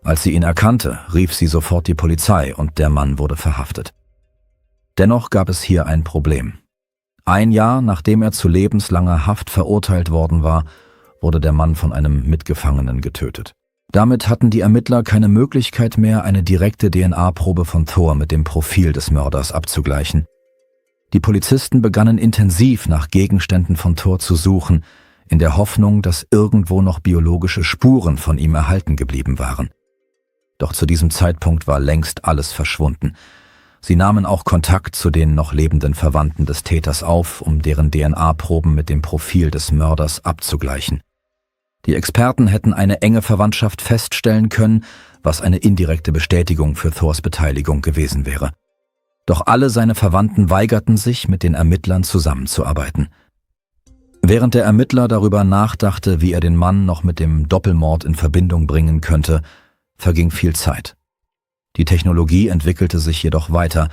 Als sie ihn erkannte, rief sie sofort die Polizei und der Mann wurde verhaftet. Dennoch gab es hier ein Problem. 1 Jahr nachdem er zu lebenslanger Haft verurteilt worden war, wurde der Mann von einem Mitgefangenen getötet. Damit hatten die Ermittler keine Möglichkeit mehr, eine direkte DNA-Probe von Thor mit dem Profil des Mörders abzugleichen. Die Polizisten begannen intensiv nach Gegenständen von Thor zu suchen, in der Hoffnung, dass irgendwo noch biologische Spuren von ihm erhalten geblieben waren. Doch zu diesem Zeitpunkt war längst alles verschwunden. Sie nahmen auch Kontakt zu den noch lebenden Verwandten des Täters auf, um deren DNA-Proben mit dem Profil des Mörders abzugleichen. Die Experten hätten eine enge Verwandtschaft feststellen können, was eine indirekte Bestätigung für Thors Beteiligung gewesen wäre. Doch alle seine Verwandten weigerten sich, mit den Ermittlern zusammenzuarbeiten. Während der Ermittler darüber nachdachte, wie er den Mann noch mit dem Doppelmord in Verbindung bringen könnte, verging viel Zeit. Die Technologie entwickelte sich jedoch weiter.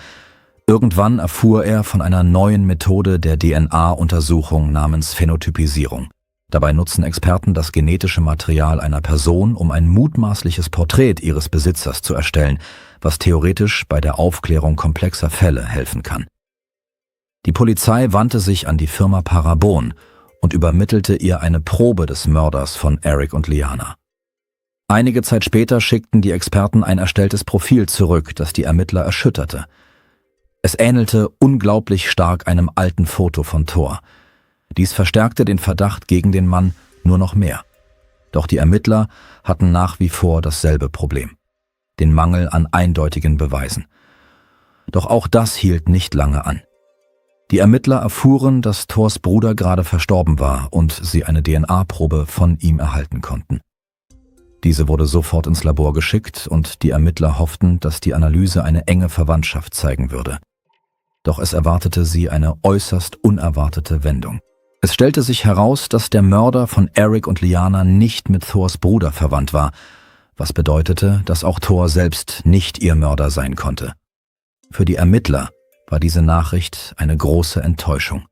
Irgendwann erfuhr er von einer neuen Methode der DNA-Untersuchung namens Phänotypisierung. Dabei nutzen Experten das genetische Material einer Person, um ein mutmaßliches Porträt ihres Besitzers zu erstellen, was theoretisch bei der Aufklärung komplexer Fälle helfen kann. Die Polizei wandte sich an die Firma Parabon und übermittelte ihr eine Probe des Mörders von Eric und Liana. Einige Zeit später schickten die Experten ein erstelltes Profil zurück, das die Ermittler erschütterte. Es ähnelte unglaublich stark einem alten Foto von Thor. Dies verstärkte den Verdacht gegen den Mann nur noch mehr. Doch die Ermittler hatten nach wie vor dasselbe Problem: den Mangel an eindeutigen Beweisen. Doch auch das hielt nicht lange an. Die Ermittler erfuhren, dass Thors Bruder gerade verstorben war und sie eine DNA-Probe von ihm erhalten konnten. Diese wurde sofort ins Labor geschickt und die Ermittler hofften, dass die Analyse eine enge Verwandtschaft zeigen würde. Doch es erwartete sie eine äußerst unerwartete Wendung. Es stellte sich heraus, dass der Mörder von Eric und Liana nicht mit Thors Bruder verwandt war, was bedeutete, dass auch Thor selbst nicht ihr Mörder sein konnte. Für die Ermittler war diese Nachricht eine große Enttäuschung.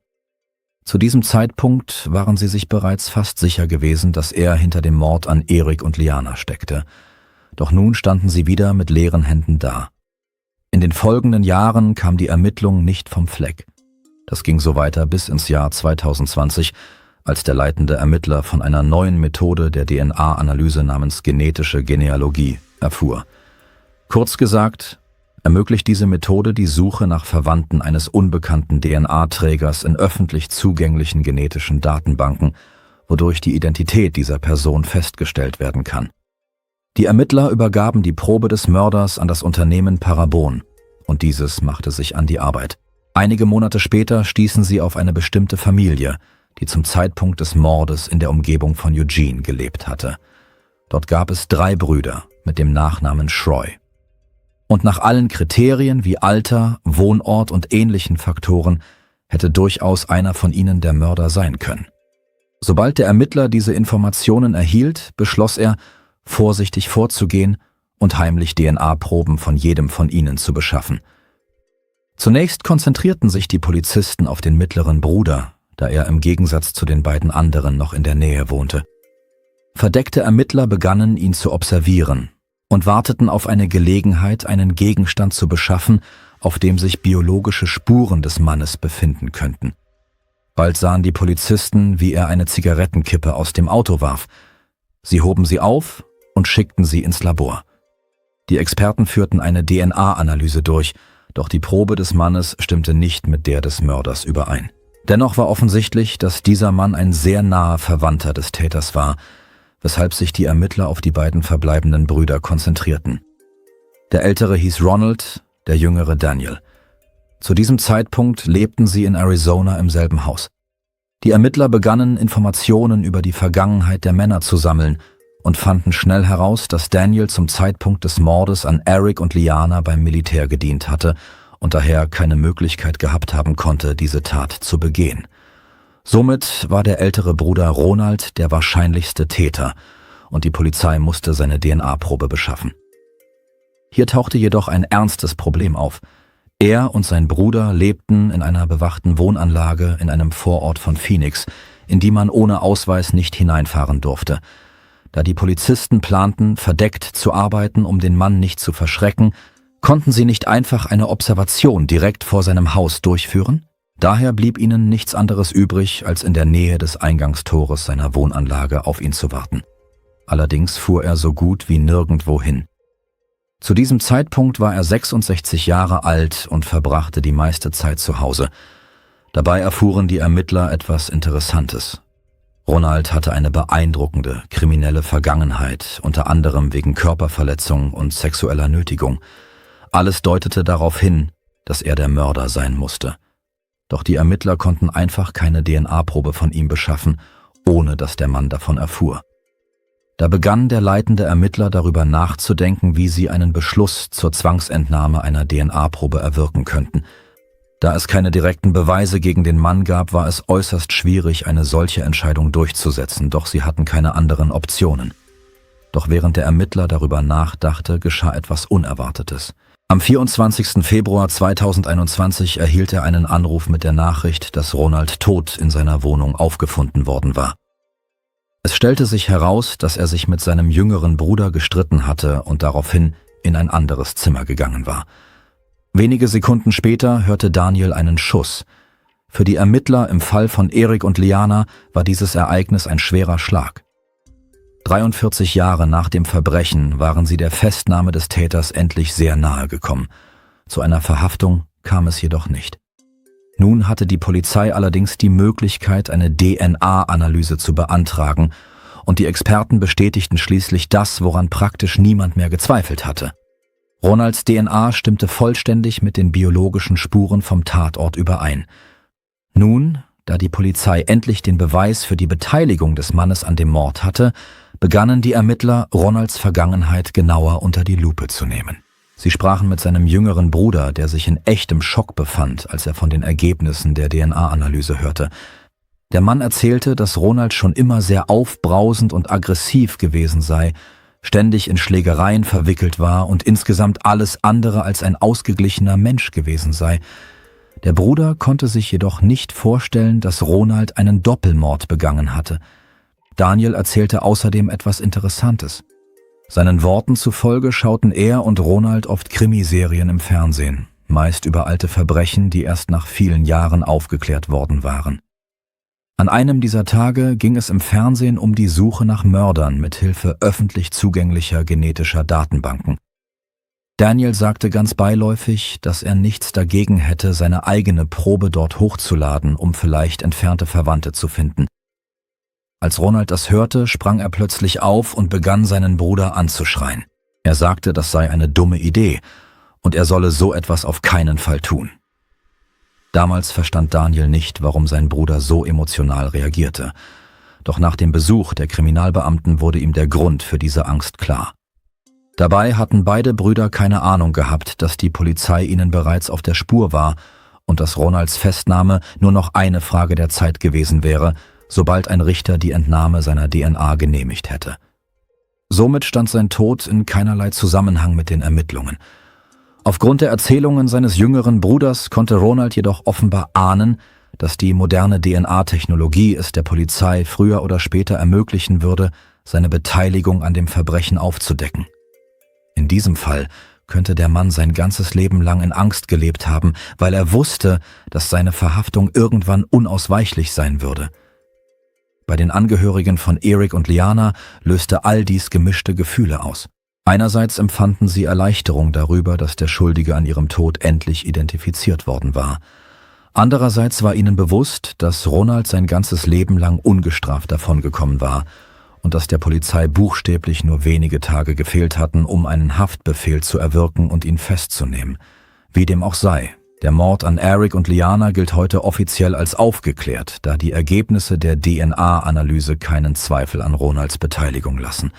Zu diesem Zeitpunkt waren sie sich bereits fast sicher gewesen, dass er hinter dem Mord an Eric und Liana steckte. Doch nun standen sie wieder mit leeren Händen da. In den folgenden Jahren kam die Ermittlung nicht vom Fleck. Das ging so weiter bis ins Jahr 2020, als der leitende Ermittler von einer neuen Methode der DNA-Analyse namens genetische Genealogie erfuhr. Kurz gesagt, ermöglicht diese Methode die Suche nach Verwandten eines unbekannten DNA-Trägers in öffentlich zugänglichen genetischen Datenbanken, wodurch die Identität dieser Person festgestellt werden kann. Die Ermittler übergaben die Probe des Mörders an das Unternehmen Parabon und dieses machte sich an die Arbeit. Einige Monate später stießen sie auf eine bestimmte Familie, die zum Zeitpunkt des Mordes in der Umgebung von Eugene gelebt hatte. Dort gab es 3 Brüder mit dem Nachnamen Schroy. Und nach allen Kriterien wie Alter, Wohnort und ähnlichen Faktoren hätte durchaus einer von ihnen der Mörder sein können. Sobald der Ermittler diese Informationen erhielt, beschloss er, vorsichtig vorzugehen und heimlich DNA-Proben von jedem von ihnen zu beschaffen. Zunächst konzentrierten sich die Polizisten auf den mittleren Bruder, da er im Gegensatz zu den beiden anderen noch in der Nähe wohnte. Verdeckte Ermittler begannen, ihn zu observieren und warteten auf eine Gelegenheit, einen Gegenstand zu beschaffen, auf dem sich biologische Spuren des Mannes befinden könnten. Bald sahen die Polizisten, wie er eine Zigarettenkippe aus dem Auto warf. Sie hoben sie auf und schickten sie ins Labor. Die Experten führten eine DNA-Analyse durch, doch die Probe des Mannes stimmte nicht mit der des Mörders überein. Dennoch war offensichtlich, dass dieser Mann ein sehr naher Verwandter des Täters war, weshalb sich die Ermittler auf die beiden verbleibenden Brüder konzentrierten. Der ältere hieß Ronald, der jüngere Daniel. Zu diesem Zeitpunkt lebten sie in Arizona im selben Haus. Die Ermittler begannen, Informationen über die Vergangenheit der Männer zu sammeln und fanden schnell heraus, dass Daniel zum Zeitpunkt des Mordes an Eric und Liana beim Militär gedient hatte und daher keine Möglichkeit gehabt haben konnte, diese Tat zu begehen. Somit war der ältere Bruder Ronald der wahrscheinlichste Täter und die Polizei musste seine DNA-Probe beschaffen. Hier tauchte jedoch ein ernstes Problem auf. Er und sein Bruder lebten in einer bewachten Wohnanlage in einem Vorort von Phoenix, in die man ohne Ausweis nicht hineinfahren durfte. Da die Polizisten planten, verdeckt zu arbeiten, um den Mann nicht zu verschrecken, konnten sie nicht einfach eine Observation direkt vor seinem Haus durchführen? Daher blieb ihnen nichts anderes übrig, als in der Nähe des Eingangstores seiner Wohnanlage auf ihn zu warten. Allerdings fuhr er so gut wie nirgendwo hin. Zu diesem Zeitpunkt war er 66 Jahre alt und verbrachte die meiste Zeit zu Hause. Dabei erfuhren die Ermittler etwas Interessantes. Ronald hatte eine beeindruckende kriminelle Vergangenheit, unter anderem wegen Körperverletzung und sexueller Nötigung. Alles deutete darauf hin, dass er der Mörder sein musste. Doch die Ermittler konnten einfach keine DNA-Probe von ihm beschaffen, ohne dass der Mann davon erfuhr. Da begann der leitende Ermittler darüber nachzudenken, wie sie einen Beschluss zur Zwangsentnahme einer DNA-Probe erwirken könnten. Da es keine direkten Beweise gegen den Mann gab, war es äußerst schwierig, eine solche Entscheidung durchzusetzen, doch sie hatten keine anderen Optionen. Doch während der Ermittler darüber nachdachte, geschah etwas Unerwartetes. Am 24. Februar 2021 erhielt er einen Anruf mit der Nachricht, dass Ronald tot in seiner Wohnung aufgefunden worden war. Es stellte sich heraus, dass er sich mit seinem jüngeren Bruder gestritten hatte und daraufhin in ein anderes Zimmer gegangen war. Wenige Sekunden später hörte Daniel einen Schuss. Für die Ermittler im Fall von Eric und Liana war dieses Ereignis ein schwerer Schlag. 43 Jahre nach dem Verbrechen waren sie der Festnahme des Täters endlich sehr nahe gekommen. Zu einer Verhaftung kam es jedoch nicht. Nun hatte die Polizei allerdings die Möglichkeit, eine DNA-Analyse zu beantragen, und die Experten bestätigten schließlich das, woran praktisch niemand mehr gezweifelt hatte. Ronalds DNA stimmte vollständig mit den biologischen Spuren vom Tatort überein. Nun, da die Polizei endlich den Beweis für die Beteiligung des Mannes an dem Mord hatte, begannen die Ermittler, Ronalds Vergangenheit genauer unter die Lupe zu nehmen. Sie sprachen mit seinem jüngeren Bruder, der sich in echtem Schock befand, als er von den Ergebnissen der DNA-Analyse hörte. Der Mann erzählte, dass Ronald schon immer sehr aufbrausend und aggressiv gewesen sei, ständig in Schlägereien verwickelt war und insgesamt alles andere als ein ausgeglichener Mensch gewesen sei. Der Bruder konnte sich jedoch nicht vorstellen, dass Ronald einen Doppelmord begangen hatte. Daniel erzählte außerdem etwas Interessantes. Seinen Worten zufolge schauten er und Ronald oft Krimiserien im Fernsehen, meist über alte Verbrechen, die erst nach vielen Jahren aufgeklärt worden waren. An einem dieser Tage ging es im Fernsehen um die Suche nach Mördern mit Hilfe öffentlich zugänglicher genetischer Datenbanken. Daniel sagte ganz beiläufig, dass er nichts dagegen hätte, seine eigene Probe dort hochzuladen, um vielleicht entfernte Verwandte zu finden. Als Ronald das hörte, sprang er plötzlich auf und begann seinen Bruder anzuschreien. Er sagte, das sei eine dumme Idee und er solle so etwas auf keinen Fall tun. Damals verstand Daniel nicht, warum sein Bruder so emotional reagierte. Doch nach dem Besuch der Kriminalbeamten wurde ihm der Grund für diese Angst klar. Dabei hatten beide Brüder keine Ahnung gehabt, dass die Polizei ihnen bereits auf der Spur war und dass Ronalds Festnahme nur noch eine Frage der Zeit gewesen wäre, sobald ein Richter die Entnahme seiner DNA genehmigt hätte. Somit stand sein Tod in keinerlei Zusammenhang mit den Ermittlungen. Aufgrund der Erzählungen seines jüngeren Bruders konnte Ronald jedoch offenbar ahnen, dass die moderne DNA-Technologie es der Polizei früher oder später ermöglichen würde, seine Beteiligung an dem Verbrechen aufzudecken. In diesem Fall könnte der Mann sein ganzes Leben lang in Angst gelebt haben, weil er wusste, dass seine Verhaftung irgendwann unausweichlich sein würde. Bei den Angehörigen von Eric und Liana löste all dies gemischte Gefühle aus. Einerseits empfanden sie Erleichterung darüber, dass der Schuldige an ihrem Tod endlich identifiziert worden war. Andererseits war ihnen bewusst, dass Ronald sein ganzes Leben lang ungestraft davongekommen war und dass der Polizei buchstäblich nur wenige Tage gefehlt hatten, um einen Haftbefehl zu erwirken und ihn festzunehmen. Wie dem auch sei. Der Mord an Eric und Liana gilt heute offiziell als aufgeklärt, da die Ergebnisse der DNA-Analyse keinen Zweifel an Ronalds Beteiligung lassen.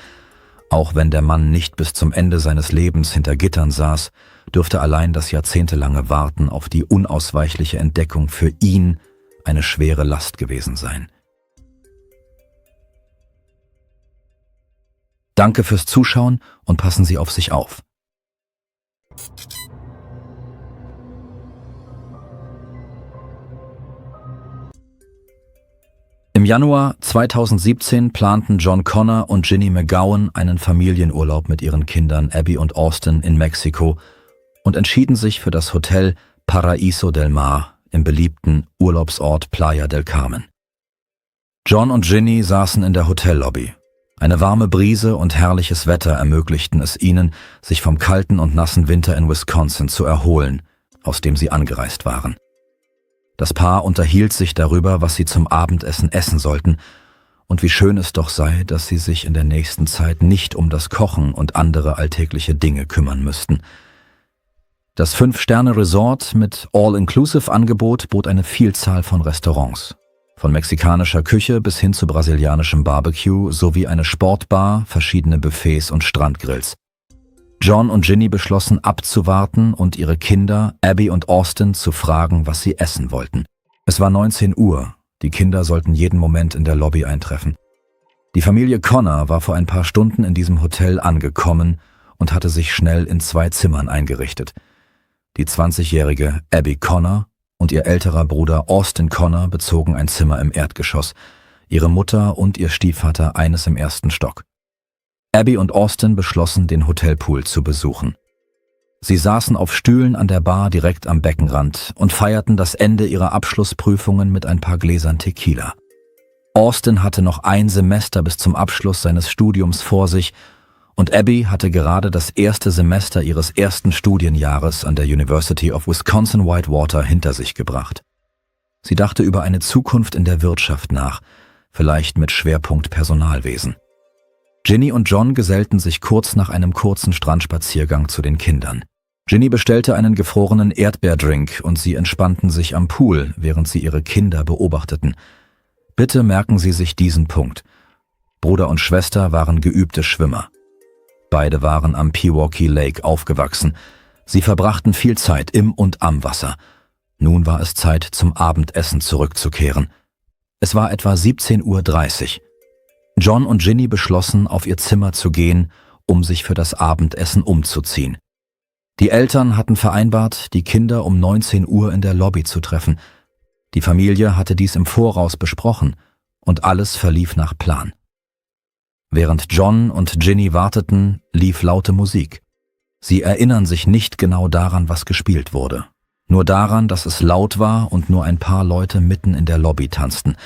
Auch wenn der Mann nicht bis zum Ende seines Lebens hinter Gittern saß, dürfte allein das jahrzehntelange Warten auf die unausweichliche Entdeckung für ihn eine schwere Last gewesen sein. Danke fürs Zuschauen und passen Sie auf sich auf. Im Januar 2017 planten John Connor und Ginny McGowan einen Familienurlaub mit ihren Kindern Abby und Austin in Mexiko und entschieden sich für das Hotel Paraíso del Mar im beliebten Urlaubsort Playa del Carmen. John und Ginny saßen in der Hotellobby. Eine warme Brise und herrliches Wetter ermöglichten es ihnen, sich vom kalten und nassen Winter in Wisconsin zu erholen, aus dem sie angereist waren. Das Paar unterhielt sich darüber, was sie zum Abendessen essen sollten und wie schön es doch sei, dass sie sich in der nächsten Zeit nicht um das Kochen und andere alltägliche Dinge kümmern müssten. Das 5-Sterne-Resort mit All-Inclusive-Angebot bot eine Vielzahl von Restaurants. Von mexikanischer Küche bis hin zu brasilianischem Barbecue sowie eine Sportbar, verschiedene Buffets und Strandgrills. John und Ginny beschlossen abzuwarten und ihre Kinder, Abby und Austin, zu fragen, was sie essen wollten. Es war 19 Uhr, die Kinder sollten jeden Moment in der Lobby eintreffen. Die Familie Connor war vor ein paar Stunden in diesem Hotel angekommen und hatte sich schnell in 2 Zimmern eingerichtet. Die 20-jährige Abby Connor und ihr älterer Bruder Austin Connor bezogen ein Zimmer im Erdgeschoss, ihre Mutter und ihr Stiefvater eines im 1. Stock. Abby und Austin beschlossen, den Hotelpool zu besuchen. Sie saßen auf Stühlen an der Bar direkt am Beckenrand und feierten das Ende ihrer Abschlussprüfungen mit ein paar Gläsern Tequila. Austin hatte noch ein Semester bis zum Abschluss seines Studiums vor sich und Abby hatte gerade das erste Semester ihres ersten Studienjahres an der University of Wisconsin-Whitewater hinter sich gebracht. Sie dachte über eine Zukunft in der Wirtschaft nach, vielleicht mit Schwerpunkt Personalwesen. Ginny und John gesellten sich kurz nach einem kurzen Strandspaziergang zu den Kindern. Ginny bestellte einen gefrorenen Erdbeerdrink und sie entspannten sich am Pool, während sie ihre Kinder beobachteten. Bitte merken Sie sich diesen Punkt. Bruder und Schwester waren geübte Schwimmer. Beide waren am Pewaukee Lake aufgewachsen. Sie verbrachten viel Zeit im und am Wasser. Nun war es Zeit, zum Abendessen zurückzukehren. Es war etwa 17:30 Uhr. John und Ginny beschlossen, auf ihr Zimmer zu gehen, um sich für das Abendessen umzuziehen. Die Eltern hatten vereinbart, die Kinder um 19 Uhr in der Lobby zu treffen. Die Familie hatte dies im Voraus besprochen und alles verlief nach Plan. Während John und Ginny warteten, lief laute Musik. Sie erinnern sich nicht genau daran, was gespielt wurde. Nur daran, dass es laut war und nur ein paar Leute mitten in der Lobby tanzten.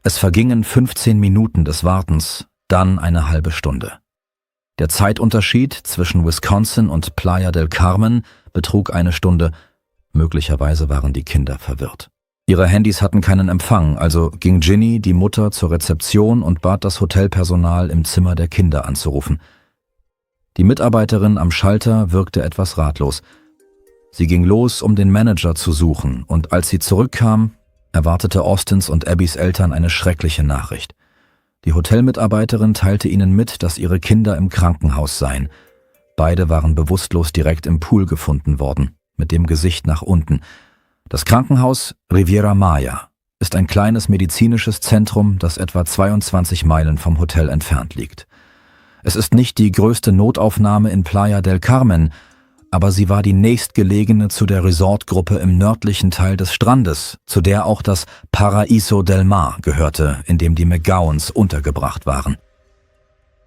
Es vergingen 15 Minuten des Wartens, dann eine halbe Stunde. Der Zeitunterschied zwischen Wisconsin und Playa del Carmen betrug eine Stunde. Möglicherweise waren die Kinder verwirrt. Ihre Handys hatten keinen Empfang, also ging Ginny, die Mutter, zur Rezeption und bat das Hotelpersonal, im Zimmer der Kinder anzurufen. Die Mitarbeiterin am Schalter wirkte etwas ratlos. Sie ging los, um den Manager zu suchen, und als sie zurückkam, erwartete Austins und Abbys Eltern eine schreckliche Nachricht. Die Hotelmitarbeiterin teilte ihnen mit, dass ihre Kinder im Krankenhaus seien. Beide waren bewusstlos direkt im Pool gefunden worden, mit dem Gesicht nach unten. Das Krankenhaus Riviera Maya ist ein kleines medizinisches Zentrum, das etwa 22 Meilen vom Hotel entfernt liegt. Es ist nicht die größte Notaufnahme in Playa del Carmen, aber sie war die nächstgelegene zu der Resortgruppe im nördlichen Teil des Strandes, zu der auch das Paraíso del Mar gehörte, in dem die McGowans untergebracht waren.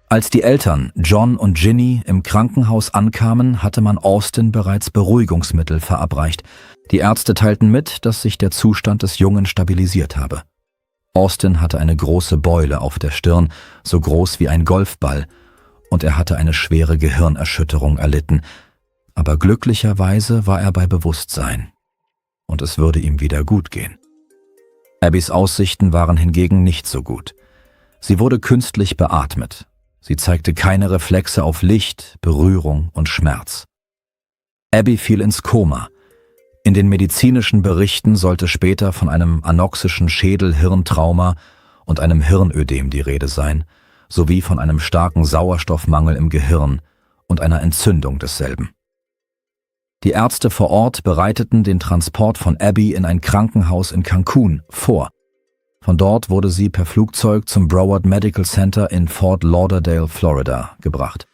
Als die Eltern, John und Ginny, im Krankenhaus ankamen, hatte man Austin bereits Beruhigungsmittel verabreicht. Die Ärzte teilten mit, dass sich der Zustand des Jungen stabilisiert habe. Austin hatte eine große Beule auf der Stirn, so groß wie ein Golfball, und er hatte eine schwere Gehirnerschütterung erlitten. Aber glücklicherweise war er bei Bewusstsein, und es würde ihm wieder gut gehen. Abbys Aussichten waren hingegen nicht so gut. Sie wurde künstlich beatmet. Sie zeigte keine Reflexe auf Licht, Berührung und Schmerz. Abby fiel ins Koma. In den medizinischen Berichten sollte später von einem anoxischen Schädel-Hirntrauma und einem Hirnödem die Rede sein, sowie von einem starken Sauerstoffmangel im Gehirn und einer Entzündung desselben. Die Ärzte vor Ort bereiteten den Transport von Abby in ein Krankenhaus in Cancun vor. Von dort wurde sie per Flugzeug zum Broward Medical Center in Fort Lauderdale, Florida, gebracht.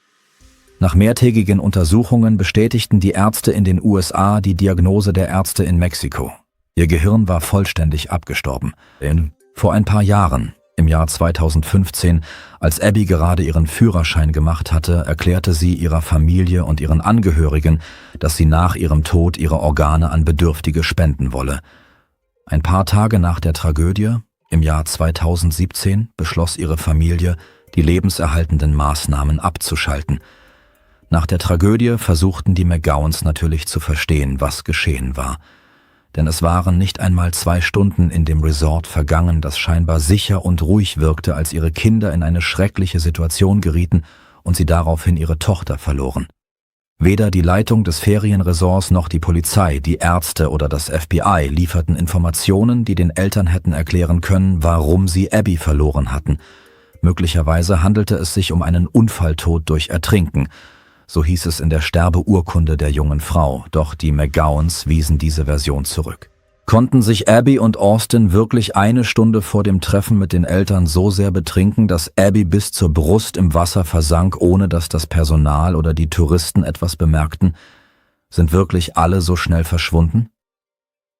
Nach mehrtägigen Untersuchungen bestätigten die Ärzte in den USA die Diagnose der Ärzte in Mexiko. Ihr Gehirn war vollständig abgestorben. Vor ein paar Jahren, im Jahr 2015, als Abby gerade ihren Führerschein gemacht hatte, erklärte sie ihrer Familie und ihren Angehörigen, dass sie nach ihrem Tod ihre Organe an Bedürftige spenden wolle. Ein paar Tage nach der Tragödie, im Jahr 2017, beschloss ihre Familie, die lebenserhaltenden Maßnahmen abzuschalten. Nach der Tragödie versuchten die McGowans natürlich zu verstehen, was geschehen war. Denn es waren nicht einmal 2 Stunden in dem Resort vergangen, das scheinbar sicher und ruhig wirkte, als ihre Kinder in eine schreckliche Situation gerieten und sie daraufhin ihre Tochter verloren. Weder die Leitung des Ferienresorts noch die Polizei, die Ärzte oder das FBI lieferten Informationen, die den Eltern hätten erklären können, warum sie Abby verloren hatten. Möglicherweise handelte es sich um einen Unfalltod durch Ertrinken. So hieß es in der Sterbeurkunde der jungen Frau, doch die McGowans wiesen diese Version zurück. Konnten sich Abby und Austin wirklich 1 Stunde vor dem Treffen mit den Eltern so sehr betrinken, dass Abby bis zur Brust im Wasser versank, ohne dass das Personal oder die Touristen etwas bemerkten? Sind wirklich alle so schnell verschwunden?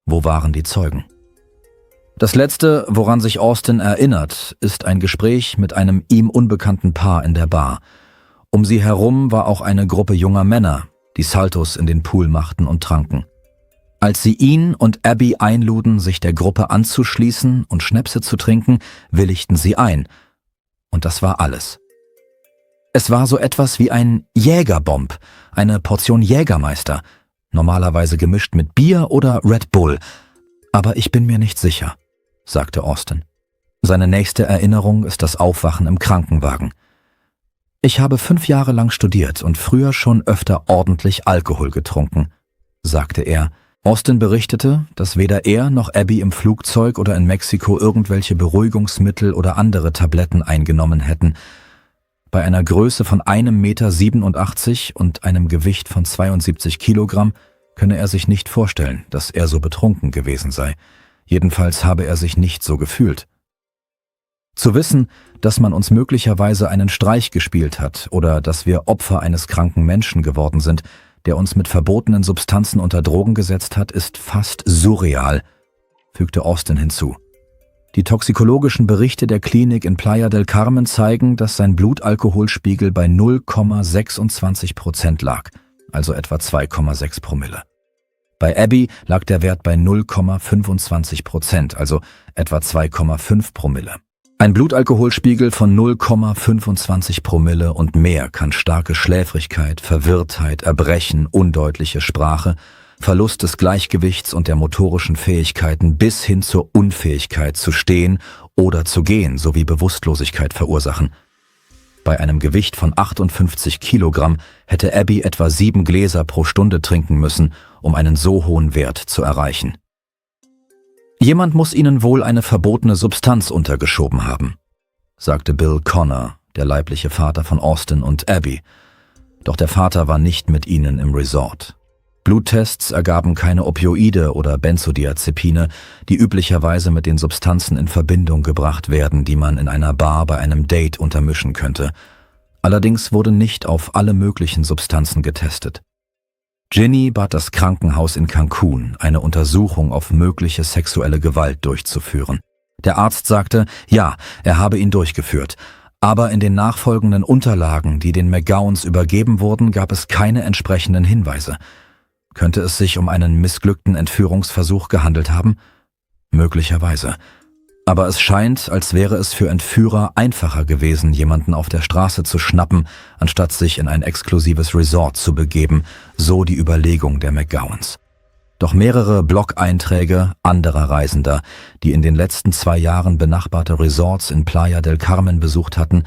Wo waren die Zeugen? Das Letzte, woran sich Austin erinnert, ist ein Gespräch mit einem ihm unbekannten Paar in der Bar. Um sie herum war auch eine Gruppe junger Männer, die Saltos in den Pool machten und tranken. Als sie ihn und Abby einluden, sich der Gruppe anzuschließen und Schnäpse zu trinken, willigten sie ein. Und das war alles. Es war so etwas wie ein Jägerbomb, eine Portion Jägermeister, normalerweise gemischt mit Bier oder Red Bull. Aber ich bin mir nicht sicher, sagte Austin. Seine nächste Erinnerung ist das Aufwachen im Krankenwagen. Ich habe 5 Jahre lang studiert und früher schon öfter ordentlich Alkohol getrunken, sagte er, Austin berichtete, dass weder er noch Abby im Flugzeug oder in Mexiko irgendwelche Beruhigungsmittel oder andere Tabletten eingenommen hätten. Bei einer Größe von 1,87 Meter und einem Gewicht von 72 Kilogramm könne er sich nicht vorstellen, dass er so betrunken gewesen sei. Jedenfalls habe er sich nicht so gefühlt. Zu wissen, dass man uns möglicherweise einen Streich gespielt hat oder dass wir Opfer eines kranken Menschen geworden sind, der uns mit verbotenen Substanzen unter Drogen gesetzt hat, ist fast surreal, fügte Austin hinzu. Die toxikologischen Berichte der Klinik in Playa del Carmen zeigen, dass sein Blutalkoholspiegel bei 0,26% lag, also etwa 2,6 Promille. Bei Abby lag der Wert bei 0,25%, also etwa 2,5 Promille. Ein Blutalkoholspiegel von 0,25 Promille und mehr kann starke Schläfrigkeit, Verwirrtheit, Erbrechen, undeutliche Sprache, Verlust des Gleichgewichts und der motorischen Fähigkeiten bis hin zur Unfähigkeit zu stehen oder zu gehen sowie Bewusstlosigkeit verursachen. Bei einem Gewicht von 58 Kilogramm hätte Abby etwa 7 Gläser pro Stunde trinken müssen, um einen so hohen Wert zu erreichen. »Jemand muss ihnen wohl eine verbotene Substanz untergeschoben haben«, sagte Bill Connor, der leibliche Vater von Austin und Abby. Doch der Vater war nicht mit ihnen im Resort. Bluttests ergaben keine Opioide oder Benzodiazepine, die üblicherweise mit den Substanzen in Verbindung gebracht werden, die man in einer Bar bei einem Date untermischen könnte. Allerdings wurde nicht auf alle möglichen Substanzen getestet. Ginny bat das Krankenhaus in Cancun, eine Untersuchung auf mögliche sexuelle Gewalt durchzuführen. Der Arzt sagte, ja, er habe ihn durchgeführt, aber in den nachfolgenden Unterlagen, die den McGowans übergeben wurden, gab es keine entsprechenden Hinweise. Könnte es sich um einen missglückten Entführungsversuch gehandelt haben? Möglicherweise. Aber es scheint, als wäre es für Entführer einfacher gewesen, jemanden auf der Straße zu schnappen, anstatt sich in ein exklusives Resort zu begeben, so die Überlegung der McGowans. Doch mehrere Blog-Einträge anderer Reisender, die in den letzten 2 Jahren benachbarte Resorts in Playa del Carmen besucht hatten,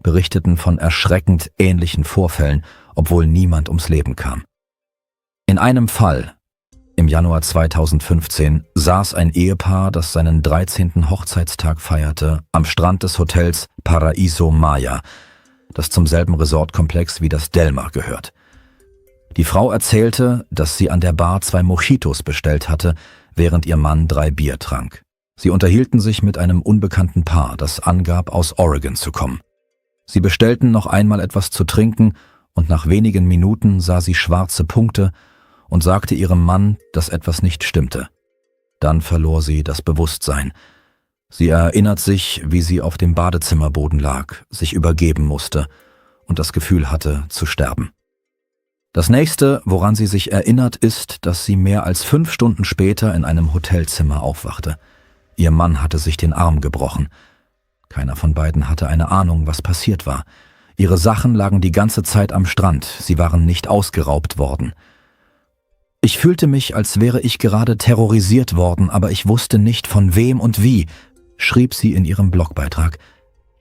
berichteten von erschreckend ähnlichen Vorfällen, obwohl niemand ums Leben kam. In einem Fall, im Januar 2015, saß ein Ehepaar, das seinen 13. Hochzeitstag feierte, am Strand des Hotels Paraíso Maya, das zum selben Resortkomplex wie das Delmar gehört. Die Frau erzählte, dass sie an der Bar 2 Mojitos bestellt hatte, während ihr Mann 3 Bier trank. Sie unterhielten sich mit einem unbekannten Paar, das angab, aus Oregon zu kommen. Sie bestellten noch einmal etwas zu trinken und nach wenigen Minuten sah sie schwarze Punkte und sagte ihrem Mann, dass etwas nicht stimmte. Dann verlor sie das Bewusstsein. Sie erinnert sich, wie sie auf dem Badezimmerboden lag, sich übergeben musste und das Gefühl hatte, zu sterben. Das nächste, woran sie sich erinnert, ist, dass sie mehr als 5 Stunden später in einem Hotelzimmer aufwachte. Ihr Mann hatte sich den Arm gebrochen. Keiner von beiden hatte eine Ahnung, was passiert war. Ihre Sachen lagen die ganze Zeit am Strand, sie waren nicht ausgeraubt worden. Ich fühlte mich, als wäre ich gerade terrorisiert worden, aber ich wusste nicht von wem und wie, schrieb sie in ihrem Blogbeitrag.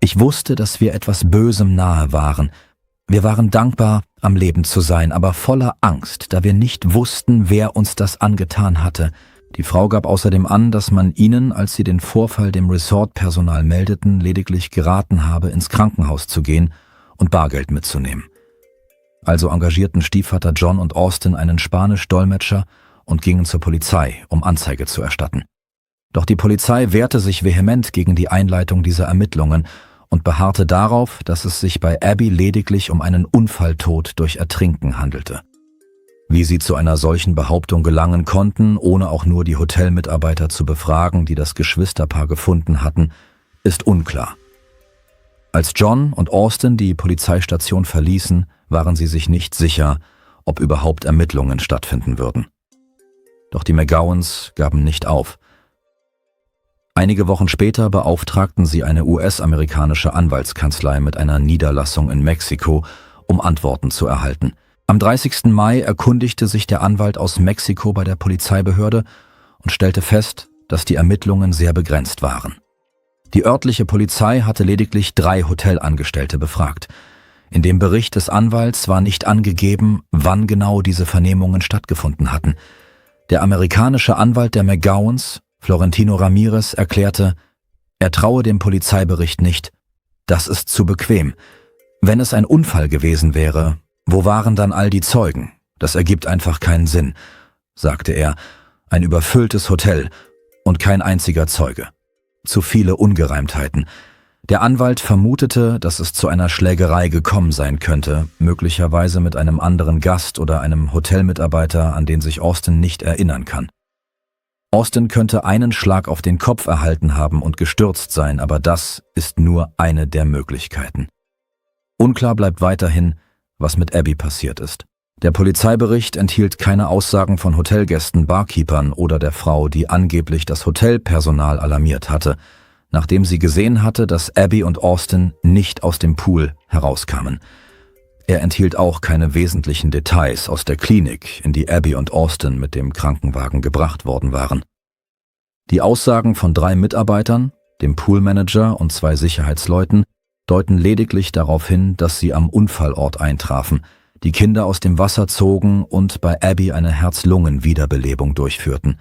Ich wusste, dass wir etwas Bösem nahe waren. Wir waren dankbar, am Leben zu sein, aber voller Angst, da wir nicht wussten, wer uns das angetan hatte. Die Frau gab außerdem an, dass man ihnen, als sie den Vorfall dem Resortpersonal meldeten, lediglich geraten habe, ins Krankenhaus zu gehen und Bargeld mitzunehmen. Also engagierten Stiefvater John und Austin einen Spanisch-Dolmetscher und gingen zur Polizei, um Anzeige zu erstatten. Doch die Polizei wehrte sich vehement gegen die Einleitung dieser Ermittlungen und beharrte darauf, dass es sich bei Abby lediglich um einen Unfalltod durch Ertrinken handelte. Wie sie zu einer solchen Behauptung gelangen konnten, ohne auch nur die Hotelmitarbeiter zu befragen, die das Geschwisterpaar gefunden hatten, ist unklar. Als John und Austin die Polizeistation verließen, waren sie sich nicht sicher, ob überhaupt Ermittlungen stattfinden würden. Doch die McGowans gaben nicht auf. Einige Wochen später beauftragten sie eine US-amerikanische Anwaltskanzlei mit einer Niederlassung in Mexiko, um Antworten zu erhalten. Am 30. Mai erkundigte sich der Anwalt aus Mexiko bei der Polizeibehörde und stellte fest, dass die Ermittlungen sehr begrenzt waren. Die örtliche Polizei hatte lediglich 3 Hotelangestellte befragt. In dem Bericht des Anwalts war nicht angegeben, wann genau diese Vernehmungen stattgefunden hatten. Der amerikanische Anwalt der McGowans, Florentino Ramirez, erklärte, er traue dem Polizeibericht nicht. Das ist zu bequem. Wenn es ein Unfall gewesen wäre, wo waren dann all die Zeugen? Das ergibt einfach keinen Sinn, sagte er. Ein überfülltes Hotel und kein einziger Zeuge. Zu viele Ungereimtheiten. Der Anwalt vermutete, dass es zu einer Schlägerei gekommen sein könnte, möglicherweise mit einem anderen Gast oder einem Hotelmitarbeiter, an den sich Austin nicht erinnern kann. Austin könnte einen Schlag auf den Kopf erhalten haben und gestürzt sein, aber das ist nur eine der Möglichkeiten. Unklar bleibt weiterhin, was mit Abby passiert ist. Der Polizeibericht enthielt keine Aussagen von Hotelgästen, Barkeepern oder der Frau, die angeblich das Hotelpersonal alarmiert hatte, nachdem sie gesehen hatte, dass Abby und Austin nicht aus dem Pool herauskamen. Er enthielt auch keine wesentlichen Details aus der Klinik, in die Abby und Austin mit dem Krankenwagen gebracht worden waren. Die Aussagen von 3 Mitarbeitern, dem Poolmanager und 2 Sicherheitsleuten, deuten lediglich darauf hin, dass sie am Unfallort eintrafen, die Kinder aus dem Wasser zogen und bei Abby eine Herz-Lungen-Wiederbelebung durchführten.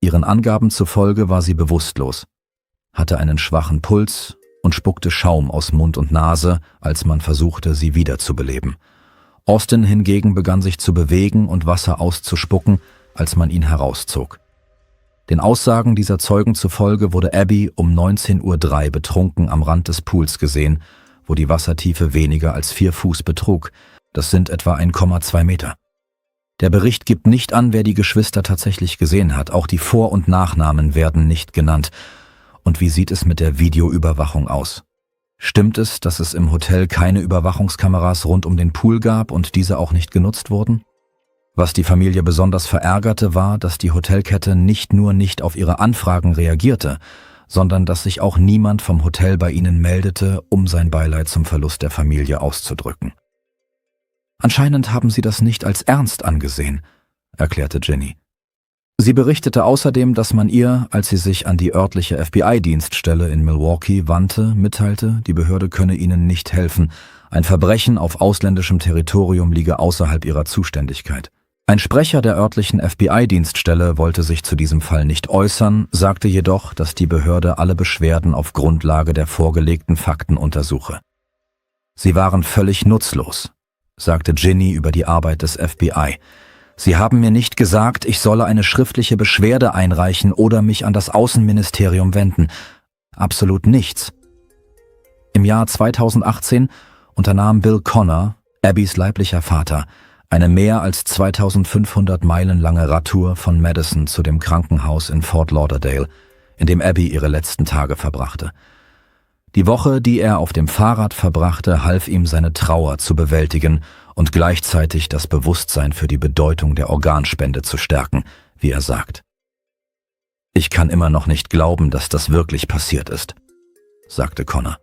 Ihren Angaben zufolge war sie bewusstlos, hatte einen schwachen Puls und spuckte Schaum aus Mund und Nase, als man versuchte, sie wiederzubeleben. Austin hingegen begann sich zu bewegen und Wasser auszuspucken, als man ihn herauszog. Den Aussagen dieser Zeugen zufolge wurde Abby um 19:03 Uhr betrunken am Rand des Pools gesehen, wo die Wassertiefe weniger als 4 Fuß betrug. Das sind etwa 1,2 Meter. Der Bericht gibt nicht an, wer die Geschwister tatsächlich gesehen hat. Auch die Vor- und Nachnamen werden nicht genannt. Und wie sieht es mit der Videoüberwachung aus? Stimmt es, dass es im Hotel keine Überwachungskameras rund um den Pool gab und diese auch nicht genutzt wurden? Was die Familie besonders verärgerte, war, dass die Hotelkette nicht nur nicht auf ihre Anfragen reagierte, sondern dass sich auch niemand vom Hotel bei ihnen meldete, um sein Beileid zum Verlust der Familie auszudrücken. Anscheinend haben sie das nicht als ernst angesehen, erklärte Ginny. Sie berichtete außerdem, dass man ihr, als sie sich an die örtliche FBI-Dienststelle in Milwaukee wandte, mitteilte, die Behörde könne ihnen nicht helfen, ein Verbrechen auf ausländischem Territorium liege außerhalb ihrer Zuständigkeit. Ein Sprecher der örtlichen FBI-Dienststelle wollte sich zu diesem Fall nicht äußern, sagte jedoch, dass die Behörde alle Beschwerden auf Grundlage der vorgelegten Fakten untersuche. Sie waren völlig nutzlos, sagte Ginny über die Arbeit des FBI. Sie haben mir nicht gesagt, ich solle eine schriftliche Beschwerde einreichen oder mich an das Außenministerium wenden. Absolut nichts. Im Jahr 2018 unternahm Bill Connor, Abbys leiblicher Vater, eine mehr als 2500 Meilen lange Radtour von Madison zu dem Krankenhaus in Fort Lauderdale, in dem Abby ihre letzten Tage verbrachte. Die Woche, die er auf dem Fahrrad verbrachte, half ihm, seine Trauer zu bewältigen und gleichzeitig das Bewusstsein für die Bedeutung der Organspende zu stärken, wie er sagt. »Ich kann immer noch nicht glauben, dass das wirklich passiert ist«, sagte Connor.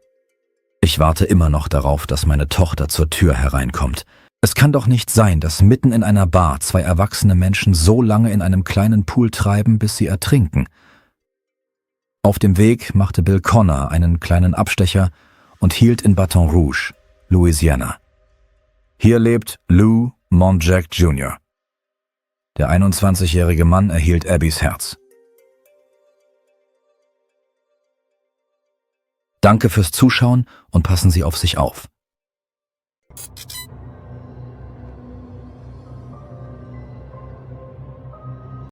»Ich warte immer noch darauf, dass meine Tochter zur Tür hereinkommt. Es kann doch nicht sein, dass mitten in einer Bar 2 erwachsene Menschen so lange in einem kleinen Pool treiben, bis sie ertrinken.« Auf dem Weg machte Bill Connor einen kleinen Abstecher und hielt in Baton Rouge, Louisiana. Hier lebt Lou Monjack Jr. Der 21-jährige Mann erhielt Abbys Herz. Danke fürs Zuschauen und passen Sie auf sich auf.